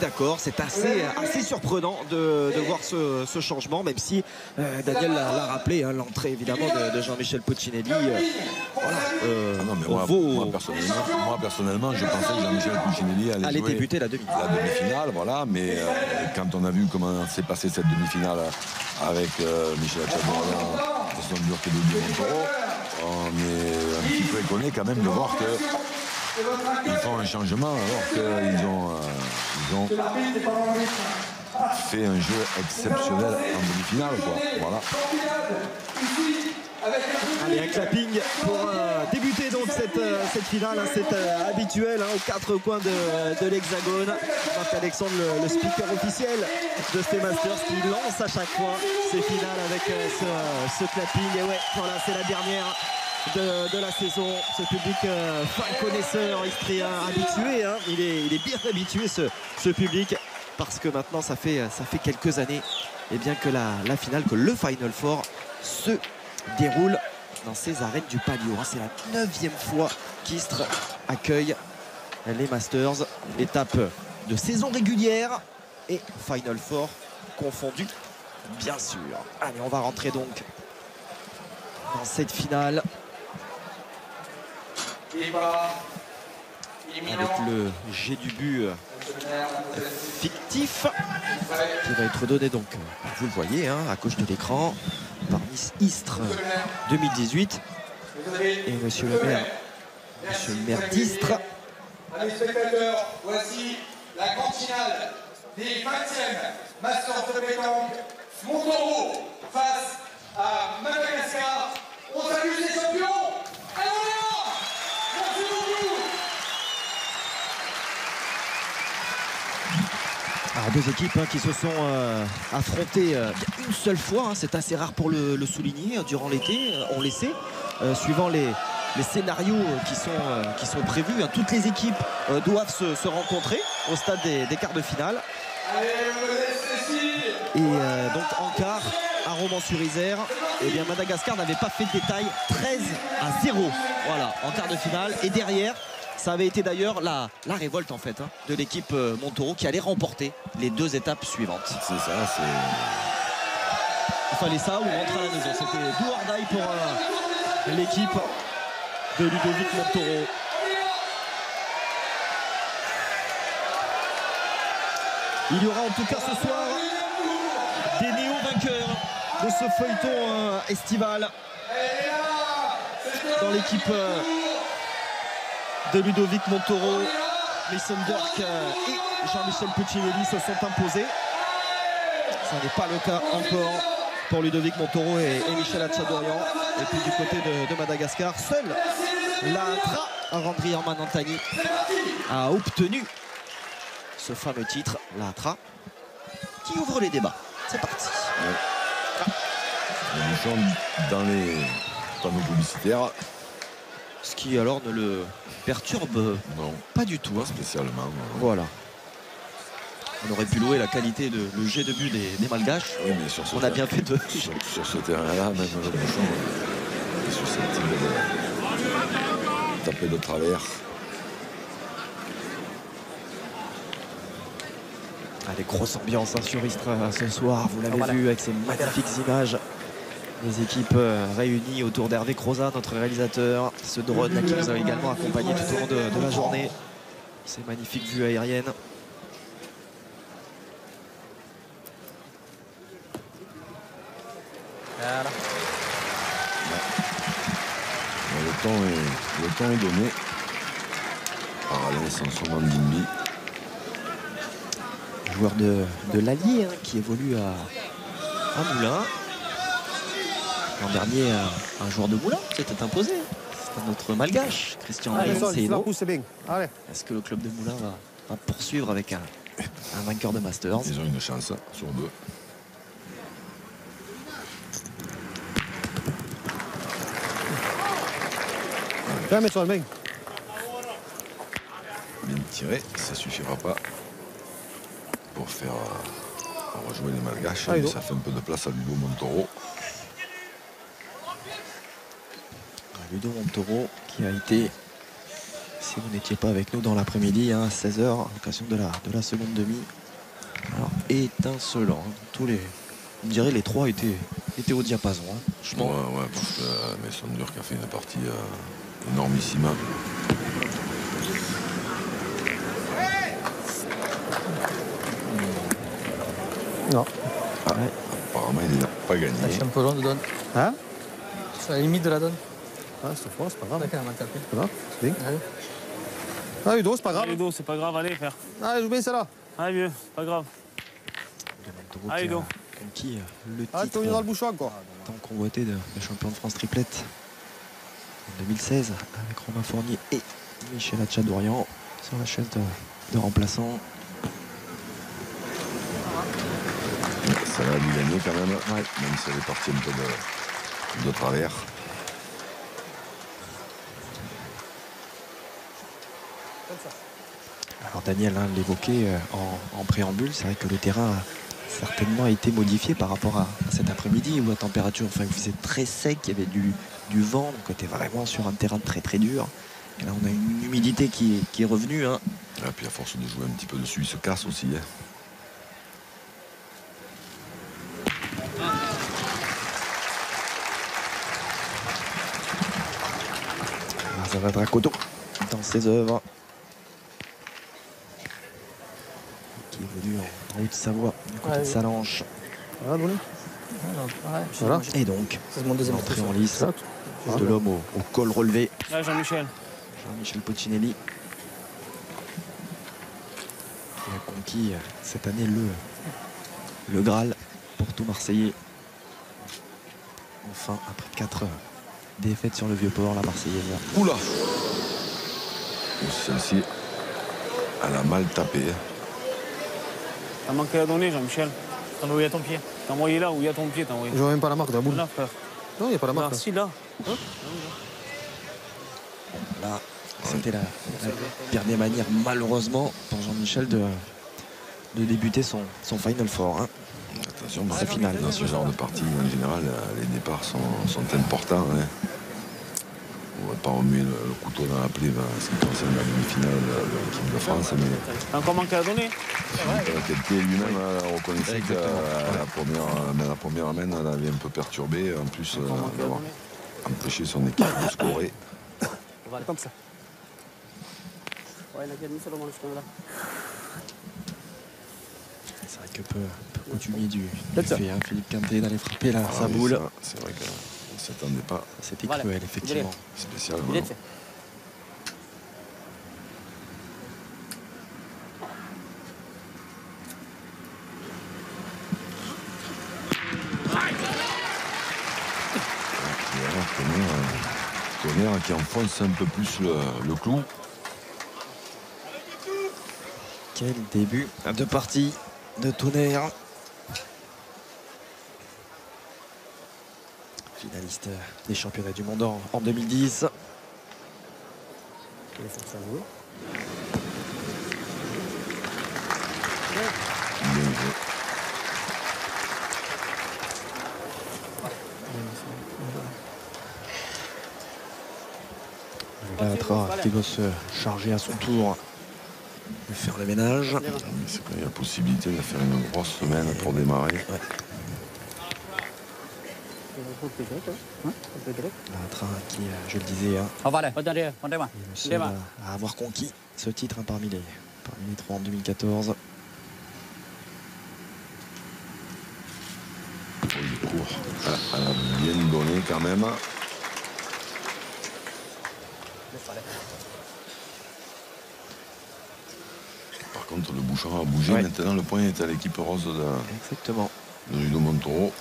D'accord, c'est assez surprenant de voir ce changement, même si Daniel l'a rappelé, hein, l'entrée évidemment de Jean-Michel Puccinelli. Voilà, non, mais moi, personnellement, je pensais que Jean-Michel Puccinelli allait jouer débuter la demi-finale. Voilà, mais quand on a vu comment s'est passée cette demi-finale avec Michel Achadorian et son dur que de Montoro, on est un petit peu étonné quand même de voir qu'ils font un changement alors qu'ils ont fait un jeu exceptionnel en demi-finale, quoi. Voilà. Allez, un clapping pour débuter donc cette finale, hein, c'est habituel, hein, aux quatre coins de l'hexagone. Marc-Alexandre, le speaker officiel de ces Masters, qui lance à chaque fois ces finales avec ce clapping. Et ouais, voilà, c'est la dernière de la saison. Ce public fin connaisseur istrien habitué, hein, il est bien habitué, ce public, parce que maintenant ça fait quelques années bien que la finale, que le Final Four se déroule dans ces arènes du Palio, hein. C'est la 9e fois qu'Istres accueille les Masters, étape de saison régulière et Final Four confondu, bien sûr. Allez, on va rentrer donc dans cette finale avec le jet du but fictif qui va être donné donc, vous le voyez, hein, à gauche de l'écran, par Miss Istres 2018. Et monsieur le maire d'Istres. Amis spectateurs, voici la grande finale des 20e Masters de pétanque. Montoro face à Madagascar. On salue les champions. Allez, merci beaucoup. Alors, deux équipes, hein, qui se sont affrontées une seule fois, hein, c'est assez rare pour le souligner, durant l'été, on le sait, suivant les scénarios qui sont prévus, hein. Toutes les équipes doivent se rencontrer au stade des quarts de finale. Et donc en quart, à Romans-sur-Isère, eh bien Madagascar n'avait pas fait de détail, 13-0, voilà, en quart de finale. Et derrière, ça avait été d'ailleurs la révolte en fait, hein, de l'équipe Montoro, qui allait remporter les deux étapes suivantes. C'est ça, il fallait ça ou rentrer à la maison. C'était do or die pour l'équipe de Ludovic Montoro. Il y aura en tout cas ce soir des néo-vainqueurs de ce feuilleton estival dans l'équipe de Ludovic Montoro. Mason Dirk et Jean-Michel Puccinelli se sont imposés. Ça n'est pas le cas encore pour Ludovic Montoro et Michel Achadorian. Et puis du côté de Madagascar, seul l'Atra Randrian Manantani a obtenu ce fameux titre, l'Atra, qui ouvre les débats. C'est parti. Ouais. Nous sommes dans les panneaux publicitaires. Ce qui alors ne le perturbe pas du tout, hein. Spécialement. Voilà. On aurait pu louer la qualité de le jet de but des Malgaches. Oui, mais sur on a bien fait de... Sur ce terrain-là, même le bouchon est susceptible de taper de travers. Allez, grosse ambiance, hein, sur Istres ce soir. Vous l'avez vu avec ces magnifiques images. Les équipes réunies autour d'Hervé Croza, notre réalisateur. Ce drone là qui nous a également accompagné tout au long de la journée. Ces magnifiques vues aériennes. Voilà. Le temps est donné par Alain Sanson-Mandimbi. Joueur de l'Allier, hein, qui évolue à Moulins. L'an dernier, un joueur de Moulins s'était imposé. C'est un autre Malgache, Christian Céno. Est-ce que le club de Moulins va poursuivre avec un vainqueur de Masters? Ils ont une chance sur deux. Bien tiré, ça suffira pas pour faire rejouer les Malgaches, mais ça fait un peu de place à Ludo Montoro. Ludo Montoro qui a été Si vous n'étiez pas avec nous dans l'après-midi, hein, à 16h, à l'occasion de la seconde demi. Alors, étincelant. Hein, tous les, on dirait les trois étaient au diapason. Hein, franchement. Ouais, parce que Mason Durk a fait une partie énormissime. Non. Ah, ouais. Apparemment, il n'a pas gagné. Je suis un peu long de donne. Hein? Je suis à la limite de la donne. Ah, c'est froid, c'est pas grave. D'accord, elle m'a tapé. C'est pas grave, c'est bien. Allez. Ah, Ludo, c'est pas grave. Allez, Ludo, c'est pas grave, allez, frère. Ah, joue bien celle-là. Allez, vieux, pas grave. Allez, Ludo. Conquis le Ah, titre t'es dans le bouchon encore. tant convoité de champion de France triplette en 2016 avec Romain Fournier et Michel Hatchadorian sur la chaise de remplaçant. Ça va lui gagner quand même, Ouais. même si elle est partie un peu de travers. Alors Daniel l'évoquait en préambule, c'est vrai que le terrain a certainement été modifié par rapport à cet après-midi où la température, enfin, il faisait très sec, il y avait du vent, donc on était vraiment sur un terrain très très dur. Et là on a une humidité qui est revenue. Hein. Et puis à force de jouer un petit peu dessus, il se casse aussi. Hein. Zava Dracoto dans ses œuvres. Qui évolue en Haute-Savoie, du côté de Salanches. Voilà, Bonnet. Voilà. Et donc, C'est mon deuxième l'entrée en lice. lice de l'homme au col relevé. Là, Jean-Michel. Jean-Michel Poccinelli. Qui a conquis cette année le Graal pour tout Marseillais. Enfin, après 4 défaites sur le Vieux-Port, la Marseillaise. Oula! Celle-ci, elle a mal tapé. T'as manqué à donner, Jean-Michel. T'as envoyé à ton pied. T'as envoyé là où il y a ton pied, t'as envoyé. Je vois même pas la marque de la boule. Là, frère. Non, il n'y a pas la Là, marque. si, là. Là, c'était la dernière manière, malheureusement, pour Jean-Michel de débuter son Final Four. Hein. Attention, C'est final. dans ce genre de partie, en général, les départs sont importants. Hein. On ne va pas remuer le couteau dans la plaie en ce qui concerne la demi-finale de l'équipe de France. Mais T'as encore manqué à donner. Kelty lui-même reconnaissait que la première main, elle avait un peu perturbé, en plus d'avoir empêché son équipe de scorer. Comme ça. C'est vrai que peu coutumier du fait, hein, Philippe Quintet d'aller frapper sa boule. C'est vrai qu'on ne s'attendait pas. C'était cruel, effectivement. Spécial. Il est fait. Tonnerre qui enfonce un peu plus le clou. Quel début de partie de Tonnerre. Finaliste des championnats du monde en 2010. Bien joué. Latra qui doit se charger à son tour de faire le ménage. C'est quand il y a la possibilité de faire une grosse semaine pour démarrer. Ouais. Latra qui, je le disais, hein, est le seul à avoir conquis ce titre hein, parmi les 3 en 2014. Oh, il est court. Elle a bien donné quand même. Par contre, le bouchon a bougé. Ouais. Maintenant, le point est à l'équipe rose Exactement. de Ludo Montoro.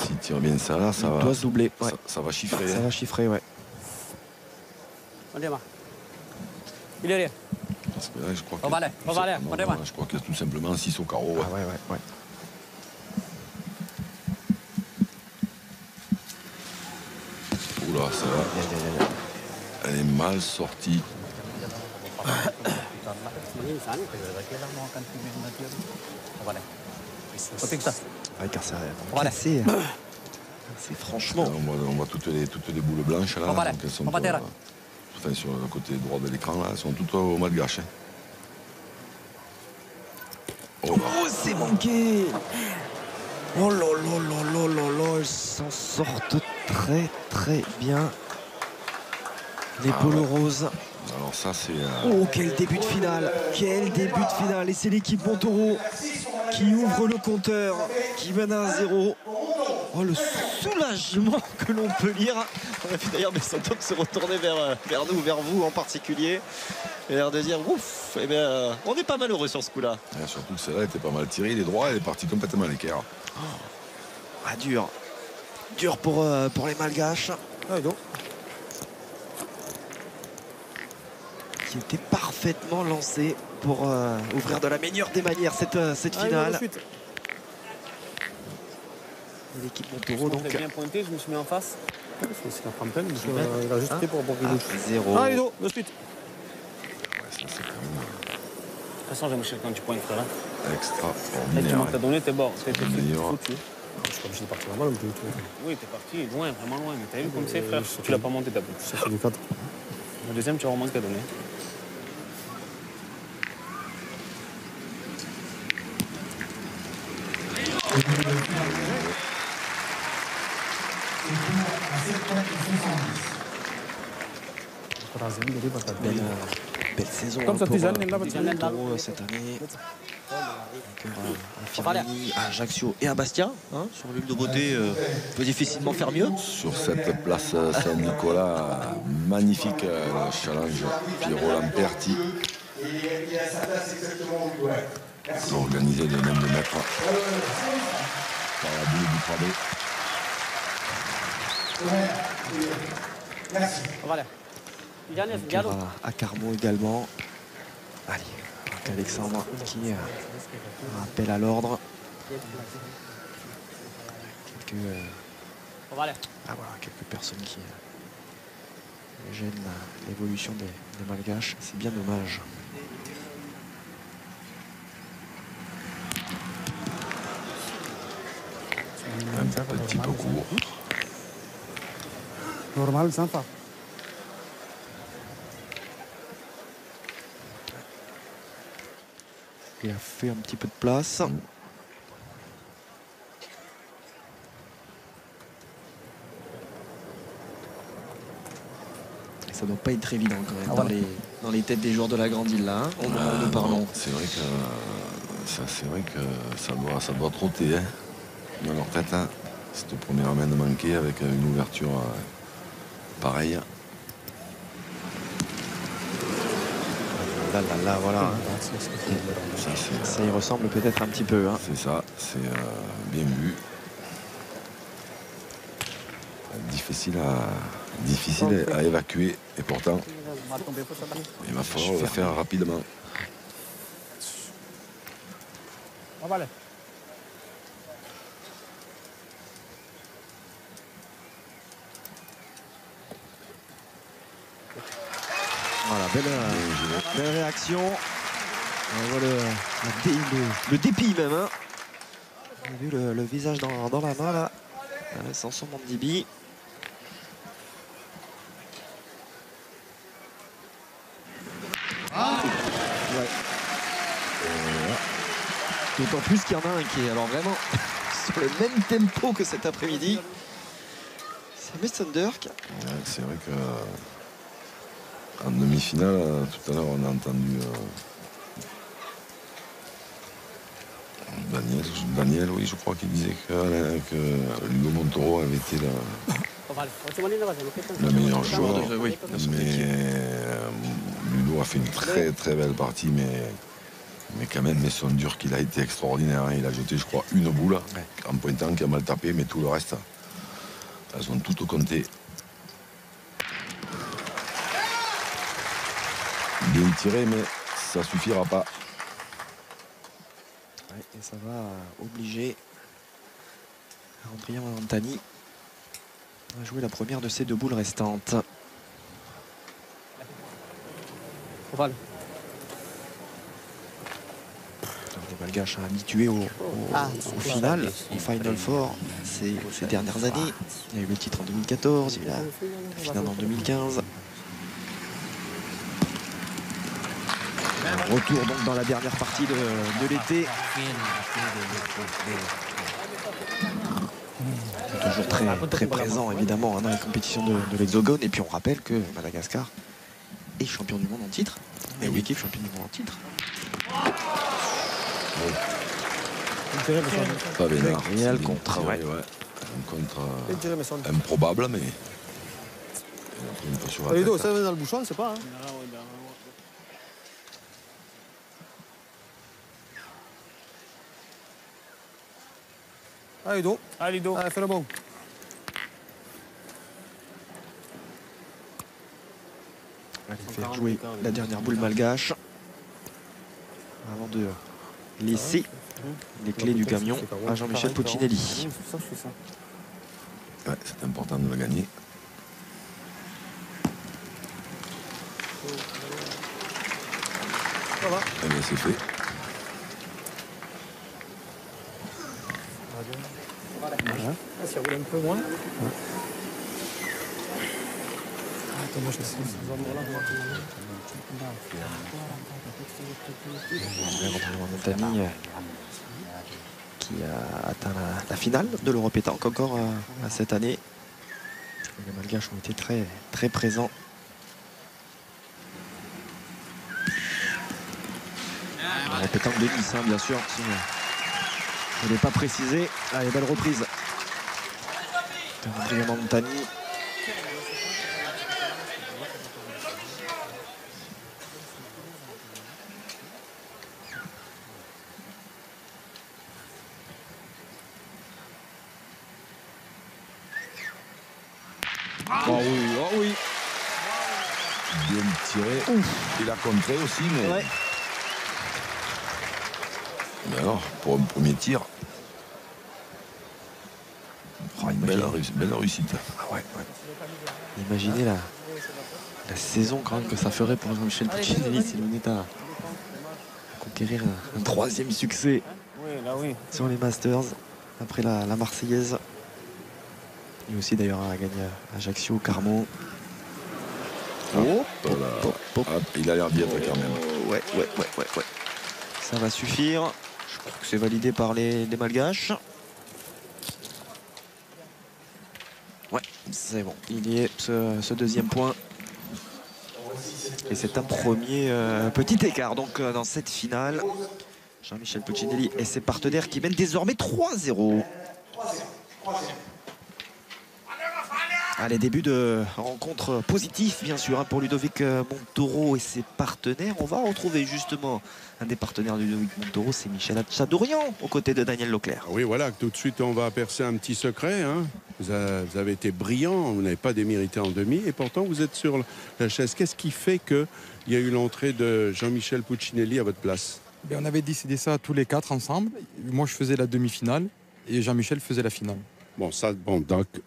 S'il tire bien ça, là, ça Il va. doit se doubler. Ouais. Ça va chiffrer. Ça va chiffrer, ouais. Il est là. Parce que là, je crois On va aller, on va aller, non, on va aller. je crois qu'il y a tout simplement 6 au carreau. Ouais. Ah ouais. Oula, ça va. Elle est mal sortie. Popik ça. Ouais, car ça a Voilà. cassé C'est franchement. On voit toutes les boules blanches là. On va là. Donc elles sont On va terre. enfin, sur le côté droit de l'écran là, elles sont toutes au malgache. Hein. Oh, c'est manqué. Oh là là là là là là, elles s'en sortent très très bien. Les polos roses. Alors ça c'est... Oh, quel début de finale. Quel début de finale. Et c'est l'équipe Montaureau qui ouvre le compteur, qui mène à 1-0. Oh, le soulagement que l'on peut lire. On a vu d'ailleurs Bessantop se retourner vers nous, vers vous en particulier. Et l'air de dire, ouf, eh bien, on n'est pas malheureux sur ce coup-là. Surtout que celle-là était pas mal tirée, il est droit, elle est partie complètement à l'équerre. Ah, dur. Dur pour les Malgaches. Ah, donc. Qui était parfaitement lancé pour ouvrir de la meilleure des manières cette finale. L'équipe Montaureau donc. J'ai bien pointé, je me suis mis en face. C'est la trentaine, parce qu'il a juste fait pour qu'il bouge. 0. Ah, Ludo, de suite. Ouais, ça c'est quand De toute façon, j'aime chercher quand tu pointes, frère. même Et tu extraordinaire. manques à donner, t'es mort. T'es Meilleur. foutu. Je suis pas obligé de partir là-bas, donc Oui, t'es parti loin, vraiment loin. Mais t'as vu comme c'est, frère. Tu l'as pas monté ta boule. ça fait du cadre. Le deuxième, tu auras moins qu'à donner. Belle saison Comme ça, pour tisane, là, Montaureau cette année. À Firmini, à Ajaccio et à Bastia. Hein, sur l'île de Beauté, peut difficilement faire mieux. Sur cette place Saint-Nicolas, magnifique challenge. Puis Roland Perti. Il a sa place exactement où il doit être. Merci. Organisé de même de mettre par la boule du 3B. Merci. Voilà. Dernier, Donc, à Carmo également. Allez, donc Alexandre qui rappelle à l'ordre. Voilà. Quelques personnes qui gênent l'évolution des Malgaches. C'est bien dommage. Un petit peu court. Normal, sympa. Il a fait un petit peu de place. Et ça doit pas être évident quand même dans les têtes des joueurs de la Grande Île là, hein, au moment où nous parlons. C'est vrai que ça doit trotter hein, dans leur tête. Hein. Cette première main de manquer avec une ouverture pareille. Là, voilà. Ça, Ça y ressemble peut-être un petit peu. Hein. c'est ça, c'est bien vu. Difficile à évacuer et pourtant il va falloir le faire rapidement. Voilà. Voilà, belle réaction. On voit le dépit même. Hein. On a vu le visage dans la main là. Samson Mandibi. Ouais. D'autant plus qu'il y en a un qui est alors vraiment sur le même tempo que cet après-midi. C'est Messendurk. Ouais, c'est vrai que en demi-finale, tout à l'heure, on a entendu Daniel, oui, je crois qu'il disait que Ludo Montaureau avait été le meilleur joueur. Oui, Mais Ludo a fait une très très belle partie, mais quand même, Messendurk, il a été extraordinaire. Hein. Il a jeté, je crois, une boule en pointant qui a mal tapé, mais tout le reste, elles ont toutes compté. Bien tiré, mais ça suffira pas. Ouais, et ça va obliger Andrien Antani à jouer la première de ces deux boules restantes. Voilà. des Malgaches habitués au final, au Final Four ces dernières années. Il y a eu le titre en 2014, il y a eu la finale en 2015. Un retour donc dans la dernière partie de l'été. Toujours très présent évidemment dans les compétitions de l'Hexagone. Et puis on rappelle que Madagascar est champion du monde en titre. Et oui, équipe championne du monde en titre. Pas vénard. Réel contre, ouais. Un contre improbable, mais. Les dos, ça va dans le bouchon, c'est pas. Hein. Allez, dos. Allez, dos. Allez, fais le bon. Allez, faire jouer la dernière boule malgache avant de laisser les clés du camion à Jean-Michel Puccinelli. Ouais, c'est important de le gagner. Voilà. Eh bien, c'est fait. Voilà. Ça roule un peu moins. Attends, moi je sais. Montagny qui a atteint la finale de l'Euro Pétanque encore cette année. Les Malgaches ont été très présents. L'Euro Pétanque de Nice, hein, bien sûr. Si je ne l'ai pas précisé. Allez, belle reprise. Adrien Montagny. Oh oui, oh oui. Bien tiré. Ouf. Il a contré aussi, mais. Ouais. Mais alors, pour un premier tir. Oh, une belle réussite. Ah ouais. Imaginez la saison quand même que ça ferait pour Jean-Michel Puccinelli s'il venait à conquérir un troisième succès sur les Masters après la Marseillaise. Et aussi d'ailleurs à gagner à Ajaccio, Carmo. Il a l'air d'y être quand même. Ouais. Ça va suffire. Je crois que c'est validé par les Malgaches. Ouais, c'est bon. Il y est ce deuxième point. Et c'est un premier petit écart donc dans cette finale. Jean-Michel Puccinelli et ses partenaires qui mènent désormais 3-0. Allez, début de rencontre positif, bien sûr, pour Ludovic Montoro et ses partenaires. On va retrouver justement un des partenaires de Ludovic Montoro, c'est Michel Chadourian, aux côtés de Daniel Leclerc. Oui, voilà, tout de suite, on va percer un petit secret. Hein. Vous avez été brillant, vous n'avez pas démérité en demi, et pourtant, vous êtes sur la chaise. Qu'est-ce qui fait qu'il y a eu l'entrée de Jean-Michel Puccinelli à votre place? On avait décidé ça tous les quatre ensemble. Moi, je faisais la demi-finale et Jean-Michel faisait la finale. Bon,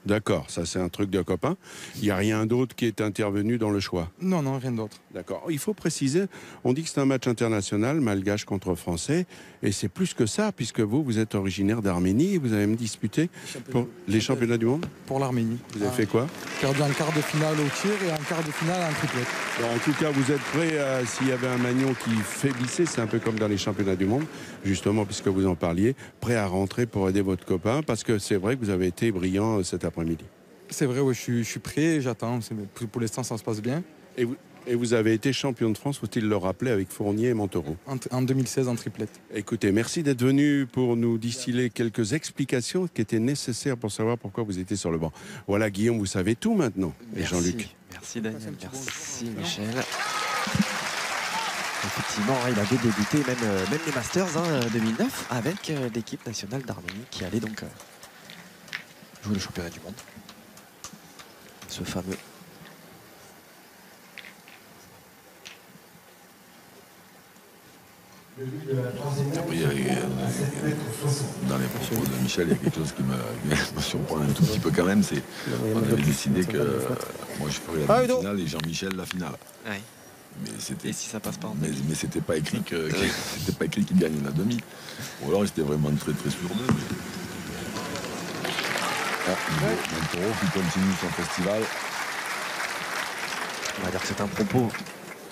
d'accord, ça c'est un truc de copain. Il n'y a rien d'autre qui est intervenu dans le choix? Non, rien d'autre. D'accord. Il faut préciser, on dit que c'est un match international, malgache contre français, et c'est plus que ça, puisque vous êtes originaire d'Arménie et vous avez même disputé pour les championnats du monde? Pour l'Arménie. Vous avez fait quoi? Perdu en quart de finale au tir et en quart de finale en triplette. En tout cas, vous êtes prêt, s'il y avait un Magnon qui faiblissait, c'est un peu comme dans les championnats du monde, justement, puisque vous en parliez, prêt à rentrer pour aider votre copain, parce que c'est vrai que vous avez été brillant cet après-midi. C'est vrai, oui, je suis prêt, j'attends. Pour l'instant, ça se passe bien. Et vous avez été champion de France, faut-il le rappeler, avec Fournier et Montoro. En 2016, en triplette. Écoutez, merci d'être venu pour nous distiller quelques explications qui étaient nécessaires pour savoir pourquoi vous étiez sur le banc. Voilà, Guillaume, vous savez tout maintenant. Et Jean-Luc. Merci Daniel, merci Michel. Effectivement, il avait débuté même les Masters 2009 avec l'équipe nationale d'Arménie qui allait donc jouer le championnat du monde. Ce fameux. Dans les propos de Michel, il y a quelque chose qui me surprend un tout petit peu quand même. C'est on avait décidé que moi je ferais la finale et Jean-Michel la finale. Ouais. Et si ça passe pas en mais c'était pas écrit c'était pas écrit qu'il gagne la demi. Ou alors il était vraiment très très sûr d'eux. Montoro qui continue son festival. On va dire que c'est un propos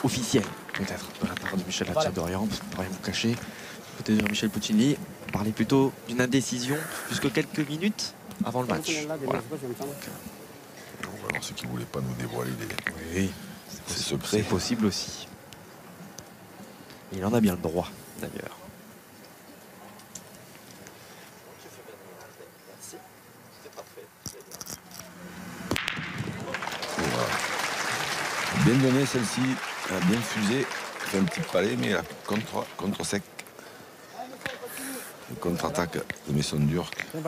officiel, peut-être, de la part de Michel Tchadorian, parce qu'on ne peut rien vous cacher. Côté de Jean-Michel Puccini, parlait plutôt d'une indécision jusque quelques minutes avant le match. Voilà. Alors ceux qui ne voulaient pas nous dévoiler ses secrets. C'est possible aussi. Il en a bien le droit, d'ailleurs. Bien donné celle-ci, bien fusée, fait un petit palais, mais la contre sec. Le contre-attaque de Mason Durk. On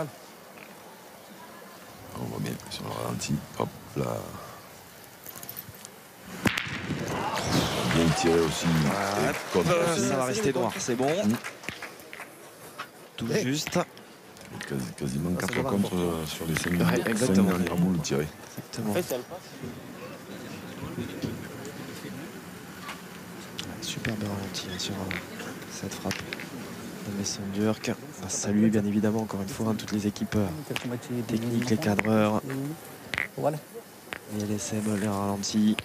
voit bien sur le ralenti. Hop là. Bien tiré aussi. Ça va rester noir, c'est bon. Tout juste. Quasiment 4 contre sur les 5 dernières boules tirées. Exactement. Superbe ralenti sur cette frappe de Mason Durk. On va saluer bien évidemment encore une fois toutes les équipes techniques, les cadreurs, les LSM, les ralentis,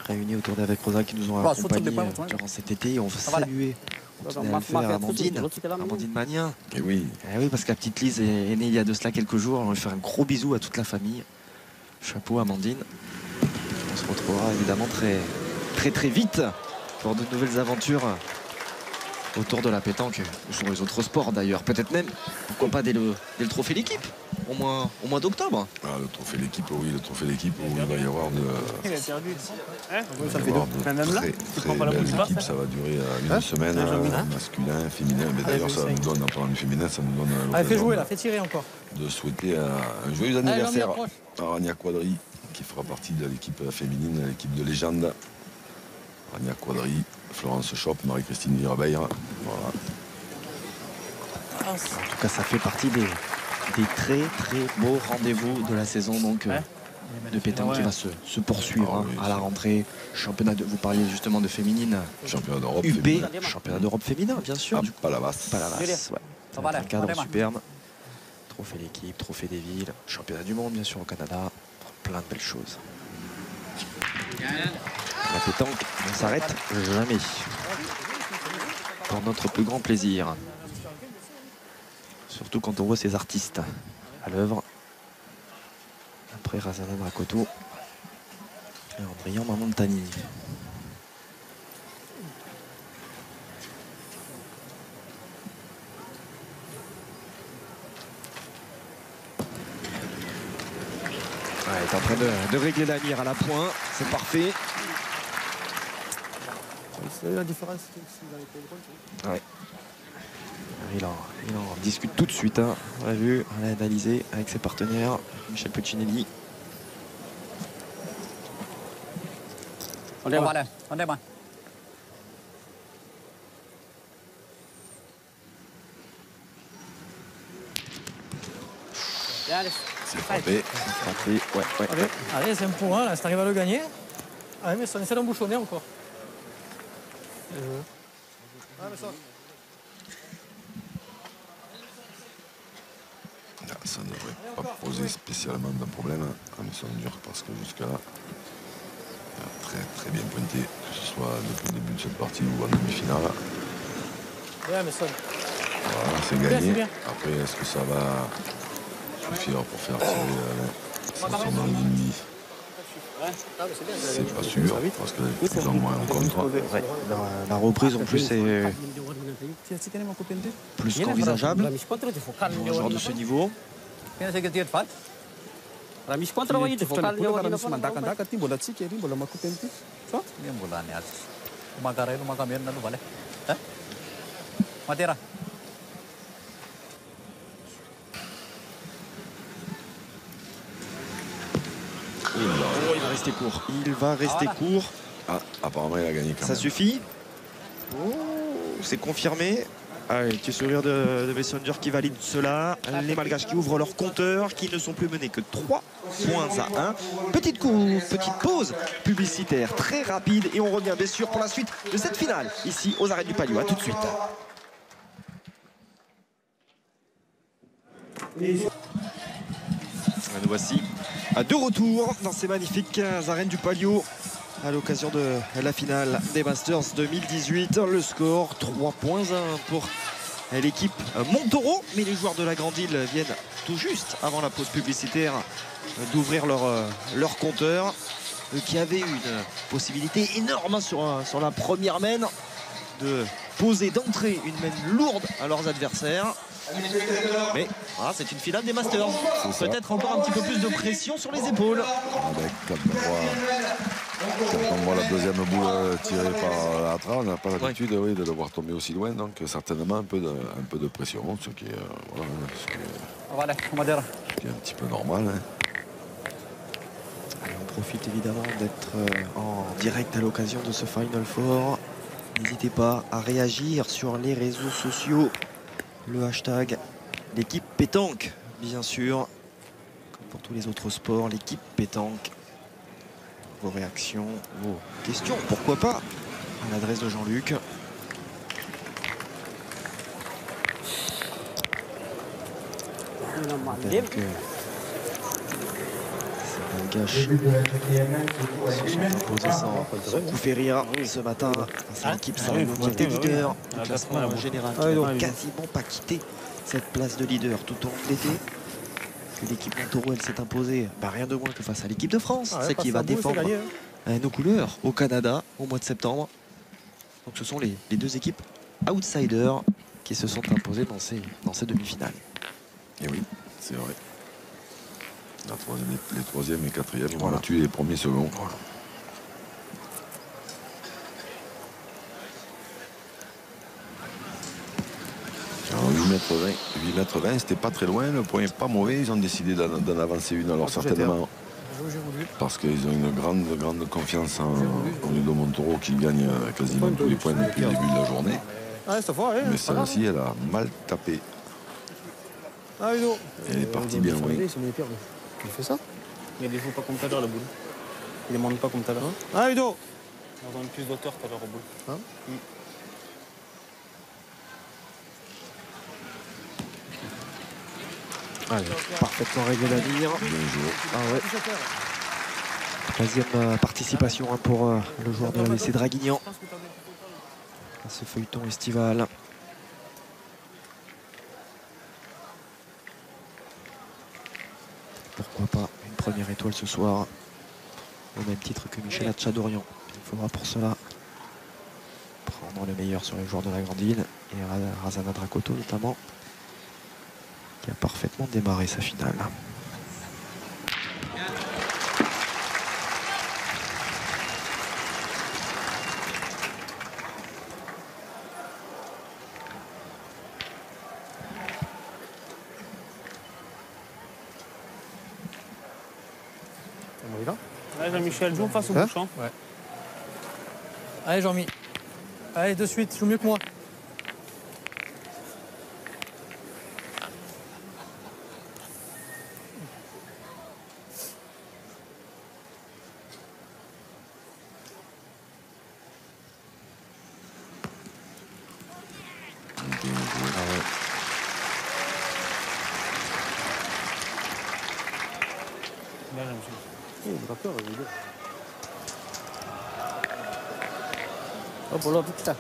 réunis autour d'Avec Rosa qui nous ont accompagnés durant cet été. Et on veut saluer, continuer à le faire, Amandine Magnien. Et oui. Parce que la petite Lise est née il y a de cela quelques jours. On va faire un gros bisou à toute la famille. Chapeau Amandine. On se retrouvera évidemment très vite pour de nouvelles aventures autour de la pétanque ou sur les autres sports d'ailleurs. Peut-être même, pourquoi pas dès le trophée l'équipe au mois d'octobre. Le trophée l'équipe, oui, le trophée l'équipe où il va y avoir de Ça très belles équipes. Ça va durer une semaine, masculin, féminin. Mais d'ailleurs, ça nous donne, en parlant du féminin, ça nous donne l'occasion de souhaiter un joyeux anniversaire à Rania Quadri, qui fera partie de l'équipe féminine, l'équipe de légende. Rania Quadri, Florence Schopp, Marie-Christine Virabeille. Voilà. En tout cas, ça fait partie des très beaux rendez-vous de la saison donc, de pétanque qui va se poursuivre à la rentrée. Championnat vous parliez justement de féminine. Championnat d'Europe UP, féminin. championnat d'Europe féminin, bien sûr. Palavas. Ça va être un cadre superbe. Trophée l'équipe, trophée des villes, championnat du monde, bien sûr, au Canada. Plein de belles choses. La pétanque ne s'arrête jamais. Pour notre plus grand plaisir. Surtout quand on voit ces artistes à l'œuvre. Après Razana Dracoto et Andrian Mamontani. Il est en train de régler la mire à la pointe, c'est parfait. C'est la différence. Ouais. Il en discute tout de suite. On l'a vu, on l'a analysé avec ses partenaires. Michel Puccinelli. On est bon. C'est frappé. Allez, c'est un point, là, si t'arrives à le gagner. Allez, mais ça essaie d'embouchonner encore. Ça ne devrait pas poser spécialement de problème à Mason Durk parce que jusqu'à là, il a très bien pointé, que ce soit depuis le début de cette partie ou en demi-finale. Voilà, c'est gagné. Après, est-ce que ça va suffire pour faire tirer son demi? C'est pas sûr, parce que plus ou moins en contre. Ouais, la reprise en plus est plus qu'envisageable pour un joueur de ce niveau. Il va rester court. Il va rester court. Ah, apparemment, il a gagné quand même. Ça suffit. Oh, c'est confirmé. Allez, petit sourire de Messenger qui valide cela. Les Malgaches qui ouvrent leur compteur, qui ne sont plus menés que 3 points à 1. Petite pause publicitaire très rapide et on revient bien sûr pour la suite de cette finale ici aux arènes du Palio. A tout de suite. Nous voici de retour dans ces magnifiques arènes du Palio à l'occasion de la finale des Masters 2018. Le score 3 points à 1 pour l'équipe Montaureau, mais les joueurs de la Grande Île viennent tout juste avant la pause publicitaire d'ouvrir leur compteur, qui avait une possibilité énorme sur la première main de poser d'entrée une main lourde à leurs adversaires. Mais voilà, c'est une finale des Masters. Peut-être encore un petit peu plus de pression sur les épaules. Quand on voit la deuxième boule tirée par l'Atra, on n'a pas l'habitude de le voir tomber aussi loin. Donc certainement un peu de pression, ce qui est, voilà, ce qui est un petit peu normal. Hein. Allez, on profite évidemment d'être en direct à l'occasion de ce Final Four. N'hésitez pas à réagir sur les réseaux sociaux. Le hashtag l'équipe pétanque, bien sûr. Comme pour tous les autres sports, l'équipe pétanque. Vos réactions, vos questions, pourquoi pas, à l'adresse de Jean-Luc. Ces Malgaches se sont imposés sans coup fait rire ce matin. C'est l'équipe Sarano qui était leader du classement général, qui n'a quasiment pas quitté cette place de leader tout au long de l'été. Que l'équipe Montaureau, elle s'est imposée, rien de moins que face à l'équipe de France, celle qui va défendre nos couleurs au Canada au mois de septembre. Donc ce sont les deux équipes outsiders qui se sont imposées dans ces demi-finales. Et oui, c'est vrai. Les troisièmes et quatrièmes ont battu les premiers seconds. Voilà. Alors 8,20 m, c'était pas très loin, le point n'est pas mauvais, ils ont décidé d'en avancer une, alors certainement parce qu'ils ont une grande confiance en Ludo Montaureau qui gagne quasiment tous les points depuis le début de la journée. Mais celle-ci, elle a mal tapé. Elle est partie bien loin. Il fait ça? Il ne joue pas comme tout à l'heure, la boule. Il ne demande pas comme tout à l'heure. Ah, Ludo! On donne plus d'auteur tout à l'heure, au boule. Hein? Allez, parfaitement réglé la ligne. Ah ouais. Troisième participation pour le joueur de l'AVC Draguignan à ce feuilleton estival. Pourquoi pas une première étoile ce soir, au même titre que Michel Hatchadorian. Il faudra pour cela prendre le meilleur sur les joueurs de la Grande Île et Razana Dracoto notamment, qui a parfaitement démarré sa finale. Allez, Jean-Michel, joue face au bouchon. Ouais. Allez, Jean-Mi. Allez, de suite, joue mieux que moi. Oh, boleh kita.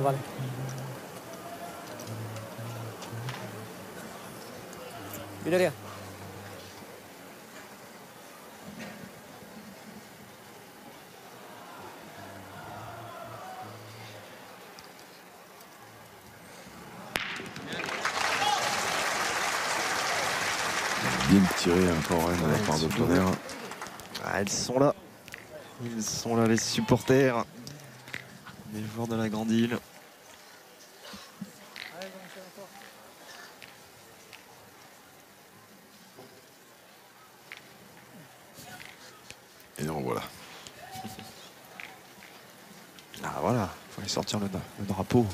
Vale. Bila dia? Bien tiré encore de la part de Tonnerre. Ils sont là. Ils sont là, les supporters des joueurs de la Grande Île. Et donc voilà. Ah voilà, il faut aller sortir le drapeau.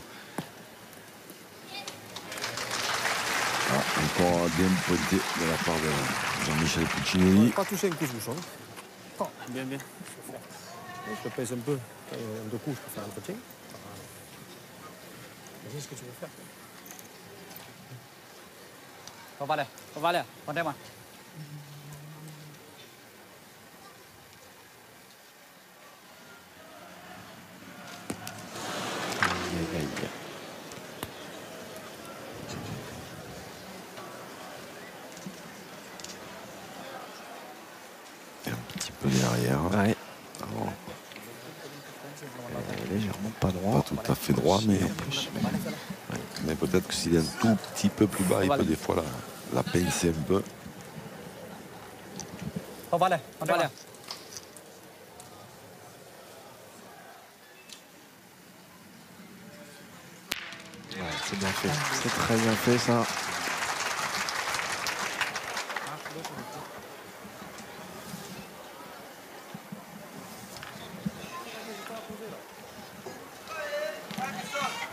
Ah, encore bien pointé de la part de Jean-Michel Puccinelli. Pas toucher un couche-bouchon. Bien, bien. Je te pèse un peu. De coups, je peux faire un coaching. Vas-y, ce que tu veux faire. Vale, ponte. Un petit peu derrière. Ouais. Alors, Légèrement pas droit. pas tout à fait droit, mais en plus. Mais peut-être que s'il est un tout petit peu plus bas, il peut des fois la pincer un peu. Vale. Ouais, c'est bien fait. C'est très bien fait ça.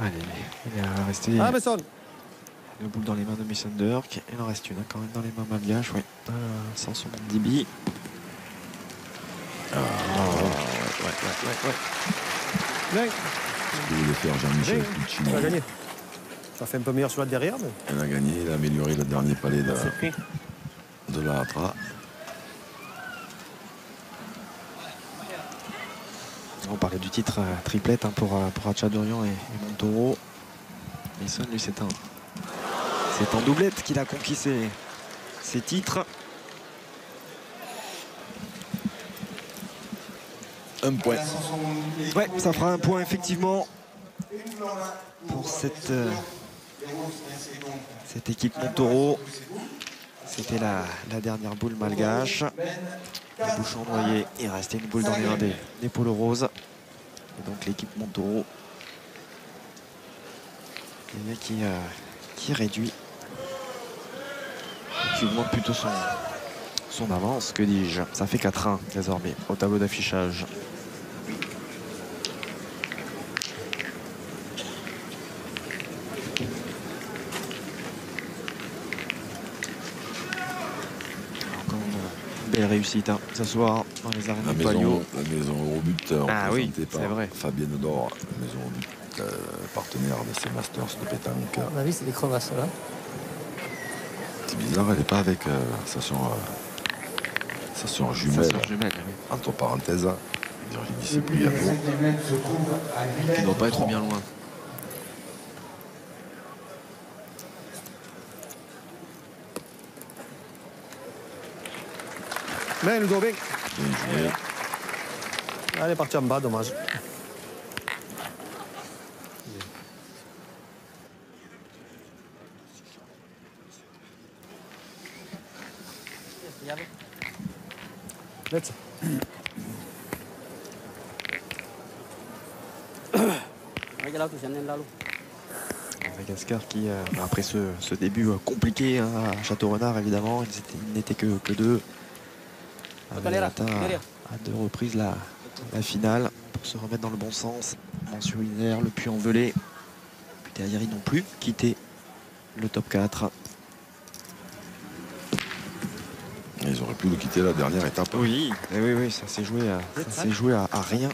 Allez, il est resté Ah, Besson. le boule dans les mains de Mason Dirk. Il en reste une quand même dans les mains malgaches, oui. Samson Dibi. Ouais. Ce que voulait faire Jean-Michel Tu as Puccinelli. gagné. Ça fait un peu meilleur sur la derrière, mais. Elle a gagné, il a amélioré le dernier palais de la Hatra. On parlait du titre triplette pour Hatchadurian et Montoro. Mason, lui, c'est en doublette qu'il a conquis ses titres. Un point. Ouais, ça fera un point effectivement pour cette équipe Montoro. C'était la dernière boule malgache. Les bouchons noyés, il restait une boule dans les mains des polos roses. Et donc l'équipe Montoro qui réduit, qui augmente plutôt son avance, que dis-je. Ça fait 4-1 désormais au tableau d'affichage. Encore une belle réussite ce soir dans les arènes de Palio. La maison au but représentée par Fabienne Dor, la maison au but partenaire de ces Masters de pétanque. À mon avis, c'est des crevasses là. C'est bizarre, elle n'est pas avec sa sœur jumelle, entre parenthèses, Virginie Cipriano. Qui ne doit pas être bien loin. Mais Ludo, bien. Bien joué. Elle est partie en bas, dommage. Let's. Madagascar qui, après ce début compliqué à Château-Renard, évidemment, ils n'étaient que deux. Avait atteint à 2 reprises la finale pour se remettre dans le bon sens. Mansurinaire, le puits envelé. Puis derrière, ils n'ont plus quitté le top 4. Ils auraient pu le quitter la dernière étape. Oui, ça s'est joué à rien.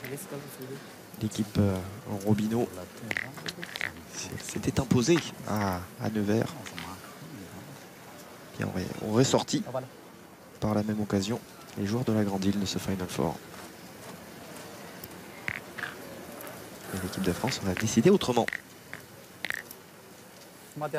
L'équipe Robineau s'était imposée à Nevers. Et aurait sorti par la même occasion les joueurs de la Grande Île de ce Final Four. Et l'équipe de France aurait décidé autrement. En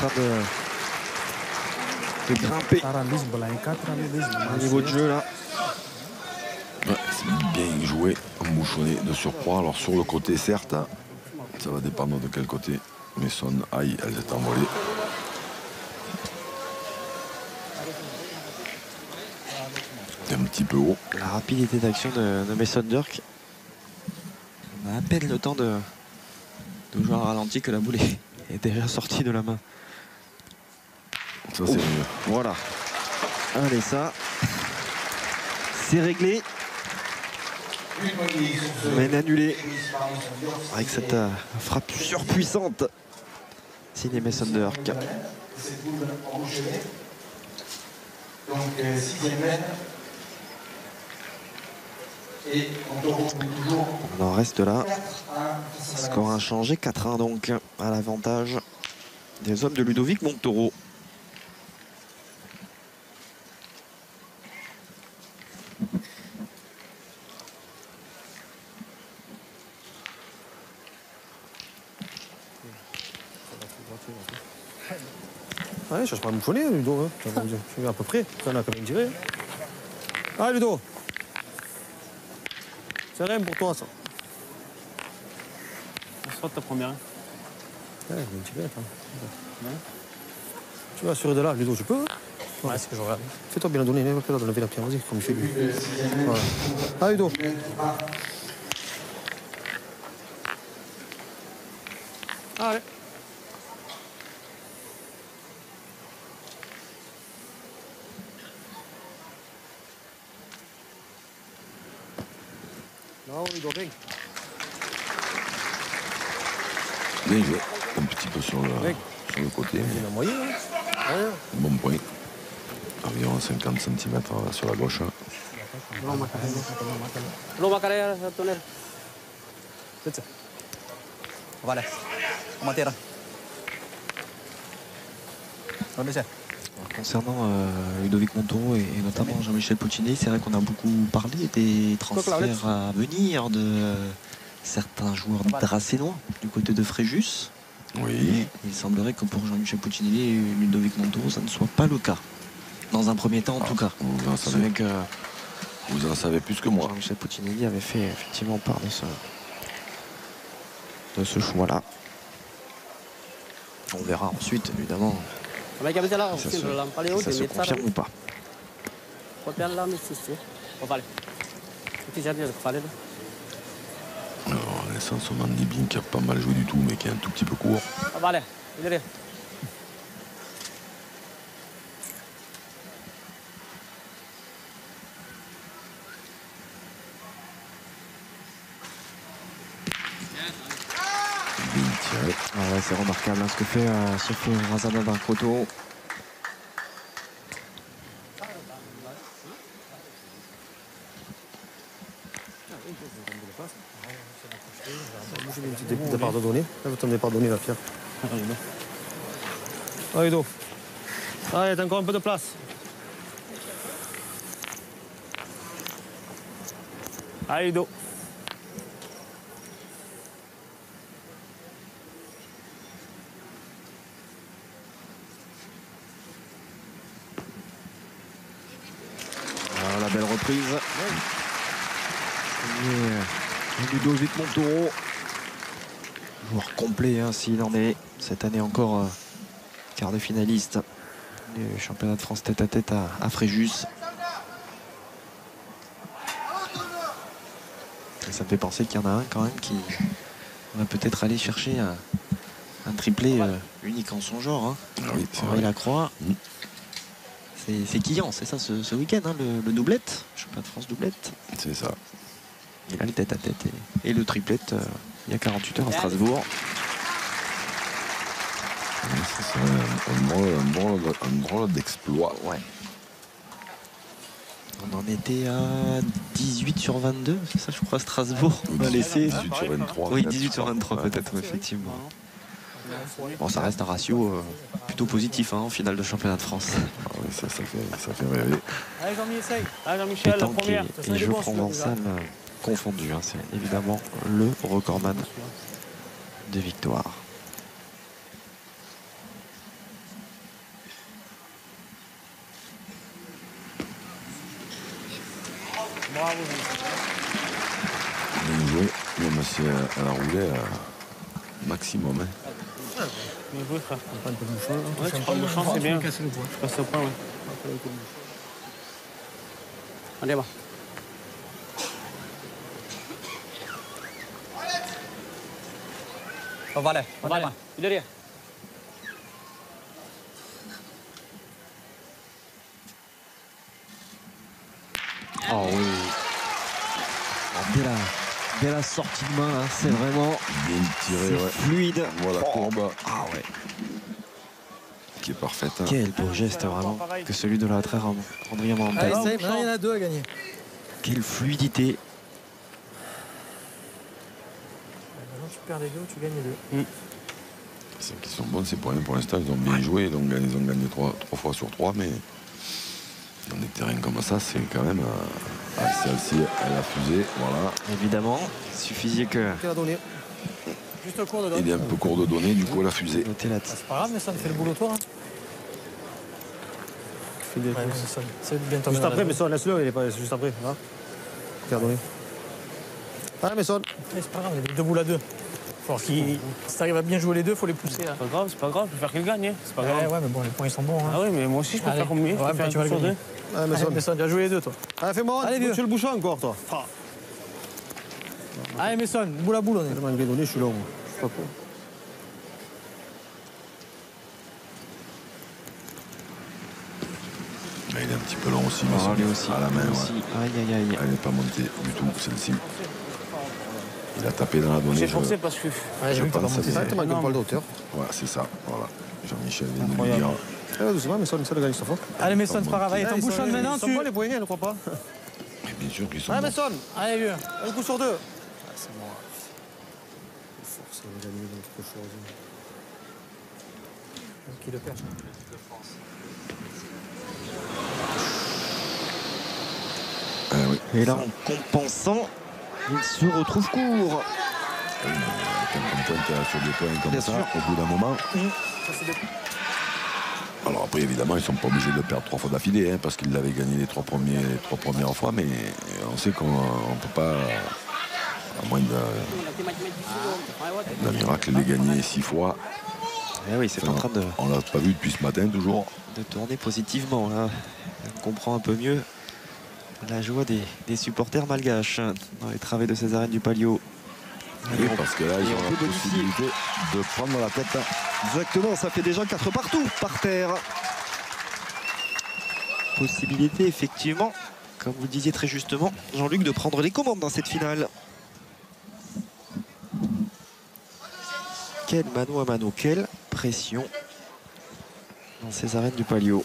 train de grimper au niveau de jeu là. Ouais, c'est bien joué, embouchonné de surcroît. Alors sur le côté, certes, hein, ça va dépendre de quel côté. Mais son aïe, elle s'est envolée. C'était un petit peu haut. La rapidité d'action de Mason Dirk. On a à peine le temps de de jouer à ralenti que la boule est déjà sortie de la main. Ça, c'est mieux. Voilà. Allez, ça, c'est réglé. Mais annulé avec cette frappe surpuissante. Signé Mason de Herk. Cette boule embouchonnée. Donc 6e mène. Et on en reste là. Score inchangé, 4-1 donc à l'avantage des hommes de Ludovic Montoro. Ouais, je cherche pas à me mouchonner, Ludo. Hein. Je suis à peu près. Ça en a quand même tiré. Ah, Ludo. C'est rien pour toi, ça. C'est soit ta première. Ouais, je vais me tirer, attends. Ouais. Tu vas assurer de là, Ludo, tu peux? Ouais, c'est ce que je regarde. Fais-toi bien la donner, il va pas lever la pierre, vas-y, comme il fait lui. Voilà. Ah, Ludo. Allez. Non, Ludo, rien. Bien joué. Un petit peu sur le côté. Il a moyen, hein. Bon point. Environ 50 cm sur la gauche. Vale. Vamos a tierra. Concernant Ludovic Montoro et notamment Jean-Michel Puccinelli, c'est vrai qu'on a beaucoup parlé des transferts à venir de certains joueurs dracénois du côté de Fréjus. Oui. Il semblerait que pour Jean-Michel Puccinelli et Ludovic Montoro, ça ne soit pas le cas. Dans un premier temps, en tout cas. Vous en savez plus que moi. Jean-Michel Puccinelli avait fait effectivement part de ce choix-là. On verra ensuite, évidemment, si ça se confirme ou pas. Alors, l'essence au Mandibin qui a pas mal joué du tout, mais qui est un tout petit peu court. Ah ouais, c'est remarquable hein, ce que fait Razana d'un Croto. J'ai une petite départ de donner. Là, vous t'en départ de donner la pierre. Allez, Ludo. Allez, t'as encore un peu de place. Allez, Ludo. Alors, la belle reprise. Et Ludovic Montoro, joueur complet hein, s'il en est. Cette année encore quart de finaliste du championnat de France tête à tête à Fréjus. Et ça me fait penser qu'il y en a un quand même qui va peut-être aller chercher un triplé unique en son genre. Hein. Ah oui, c'est Henri Lacroix. C'est Quillan, c'est ça ce week-end, hein, le doublette, championnat de France doublette. C'est ça. Il a le tête à tête et le triplette il y a 48 heures à Strasbourg. C'est un drôle d'exploit. Ouais. On en était à 18 sur 22, c'est ça je crois, à Strasbourg. On a laissé 18 sur 23. Oui, 18 sur 23 peut-être, effectivement. Bon, ça reste un ratio plutôt positif hein, en finale de championnat de France. Ah oui, ça fait rêver. Allez, Jean-Mi, essaye. Allez, Jean-Michel, la première. Et jeu provençal confondu, hein, c'est évidemment le recordman de victoire. Bravo. Bien joué. Même si elle a roulé maximum. Hein. Bien joué, frère. Ouais, tu prends le bouchon, c'est bien. Je passe au point, ouais. Allez, va. Vale, vale. Oh oui. Dès la sortie de main, hein, c'est vraiment bien tiré, ouais. Fluide. Voilà, courbe. Ah ouais. Qui est parfaite. Hein. Quel beau geste vraiment que celui de la traire Andrea Monta. Allez, ça y est, maintenant il y en a 2 à gagner. Quelle fluidité. Maintenant tu perds les 2 ou tu gagnes les 2. C'est qu'ils sont bons, c'est pour rien pour l'instant. Ils ont bien joué, donc ils ont gagné 3 fois sur 3, mais dans des terrains comme ça, c'est quand même celle-ci, elle a fusé, voilà. Évidemment, il suffisait que. Juste court dedans. Il est un peu court de données, du coup elle a fusé. C'est pas grave, mais ça me fait le boulot toi. Hein. Ouais, c'est bien tombé. Juste après, mais ça, laisse-le, il est pas juste après. Hein. Ah, mais ça. C'est pas grave, il y a des 2 boules à 2. Si t'arrives à bien jouer les 2, il faut les pousser. Là. C'est pas grave, je préfère qu'il gagne. C'est pas grave. Ouais, mais bon, les points ils sont bons. Hein. Ah oui, mais moi aussi je peux faire comme lui. Ouais, mais tu vas le gagner. Ah, mais ça, tu as joué les 2, toi. Allez, fais-moi, tu le bouchon encore, toi. Allez, Messon, boule à boule, on est. Tellement bien donné, je suis là, moi. Je suis pas pour. Il est un petit peu long aussi, mais lui aussi, à la main. Aussi. Ouais. Aïe, aïe, aïe. Elle n'est pas montée du tout, celle-ci. Il a tapé dans la donnée. J'ai forcé parce que. Ouais, j'ai vu que t'as pas monté. Ça, t'es mal pas d'auteur. Voilà, c'est ça. Voilà. Jean-Michel vient de lui dire. Doucement, mais ça le gagne, cette fois. Allez, Messon, c'est pas grave. Allez, ton bouchon maintenant, tu. Ils sont pas les poignets, ne crois pas. Mais bien sûr qu'ils sont. Allez, Messon. Allez, vieux. Un coup sur 2. C'est bon. Force, elle va gagner dans quelque chose. Qui le perd. Oui. Et là, en compensant, il se retrouve court. Quand on pointe sur des points comme ça, au bout d'un moment. Alors après, évidemment, ils ne sont pas obligés de le perdre 3 fois d'affilée, hein, parce qu'ils l'avaient gagné les 3 premières fois, mais on sait qu'on ne peut pas, à moins d'un miracle, les gagner 6 fois. Et oui, c'est en train de. On ne l'a pas vu depuis ce matin, toujours. De tourner positivement, là. On comprend un peu mieux la joie des supporters malgaches dans les travées de ces arènes du Palio. Oui, parce que là, ils ont la possibilité de prendre la tête. Exactement, ça fait déjà 4 partout par terre. Possibilité, effectivement, comme vous le disiez très justement, Jean-Luc, de prendre les commandes dans cette finale. Quel mano à mano, quelle pression dans ces arènes du Palio.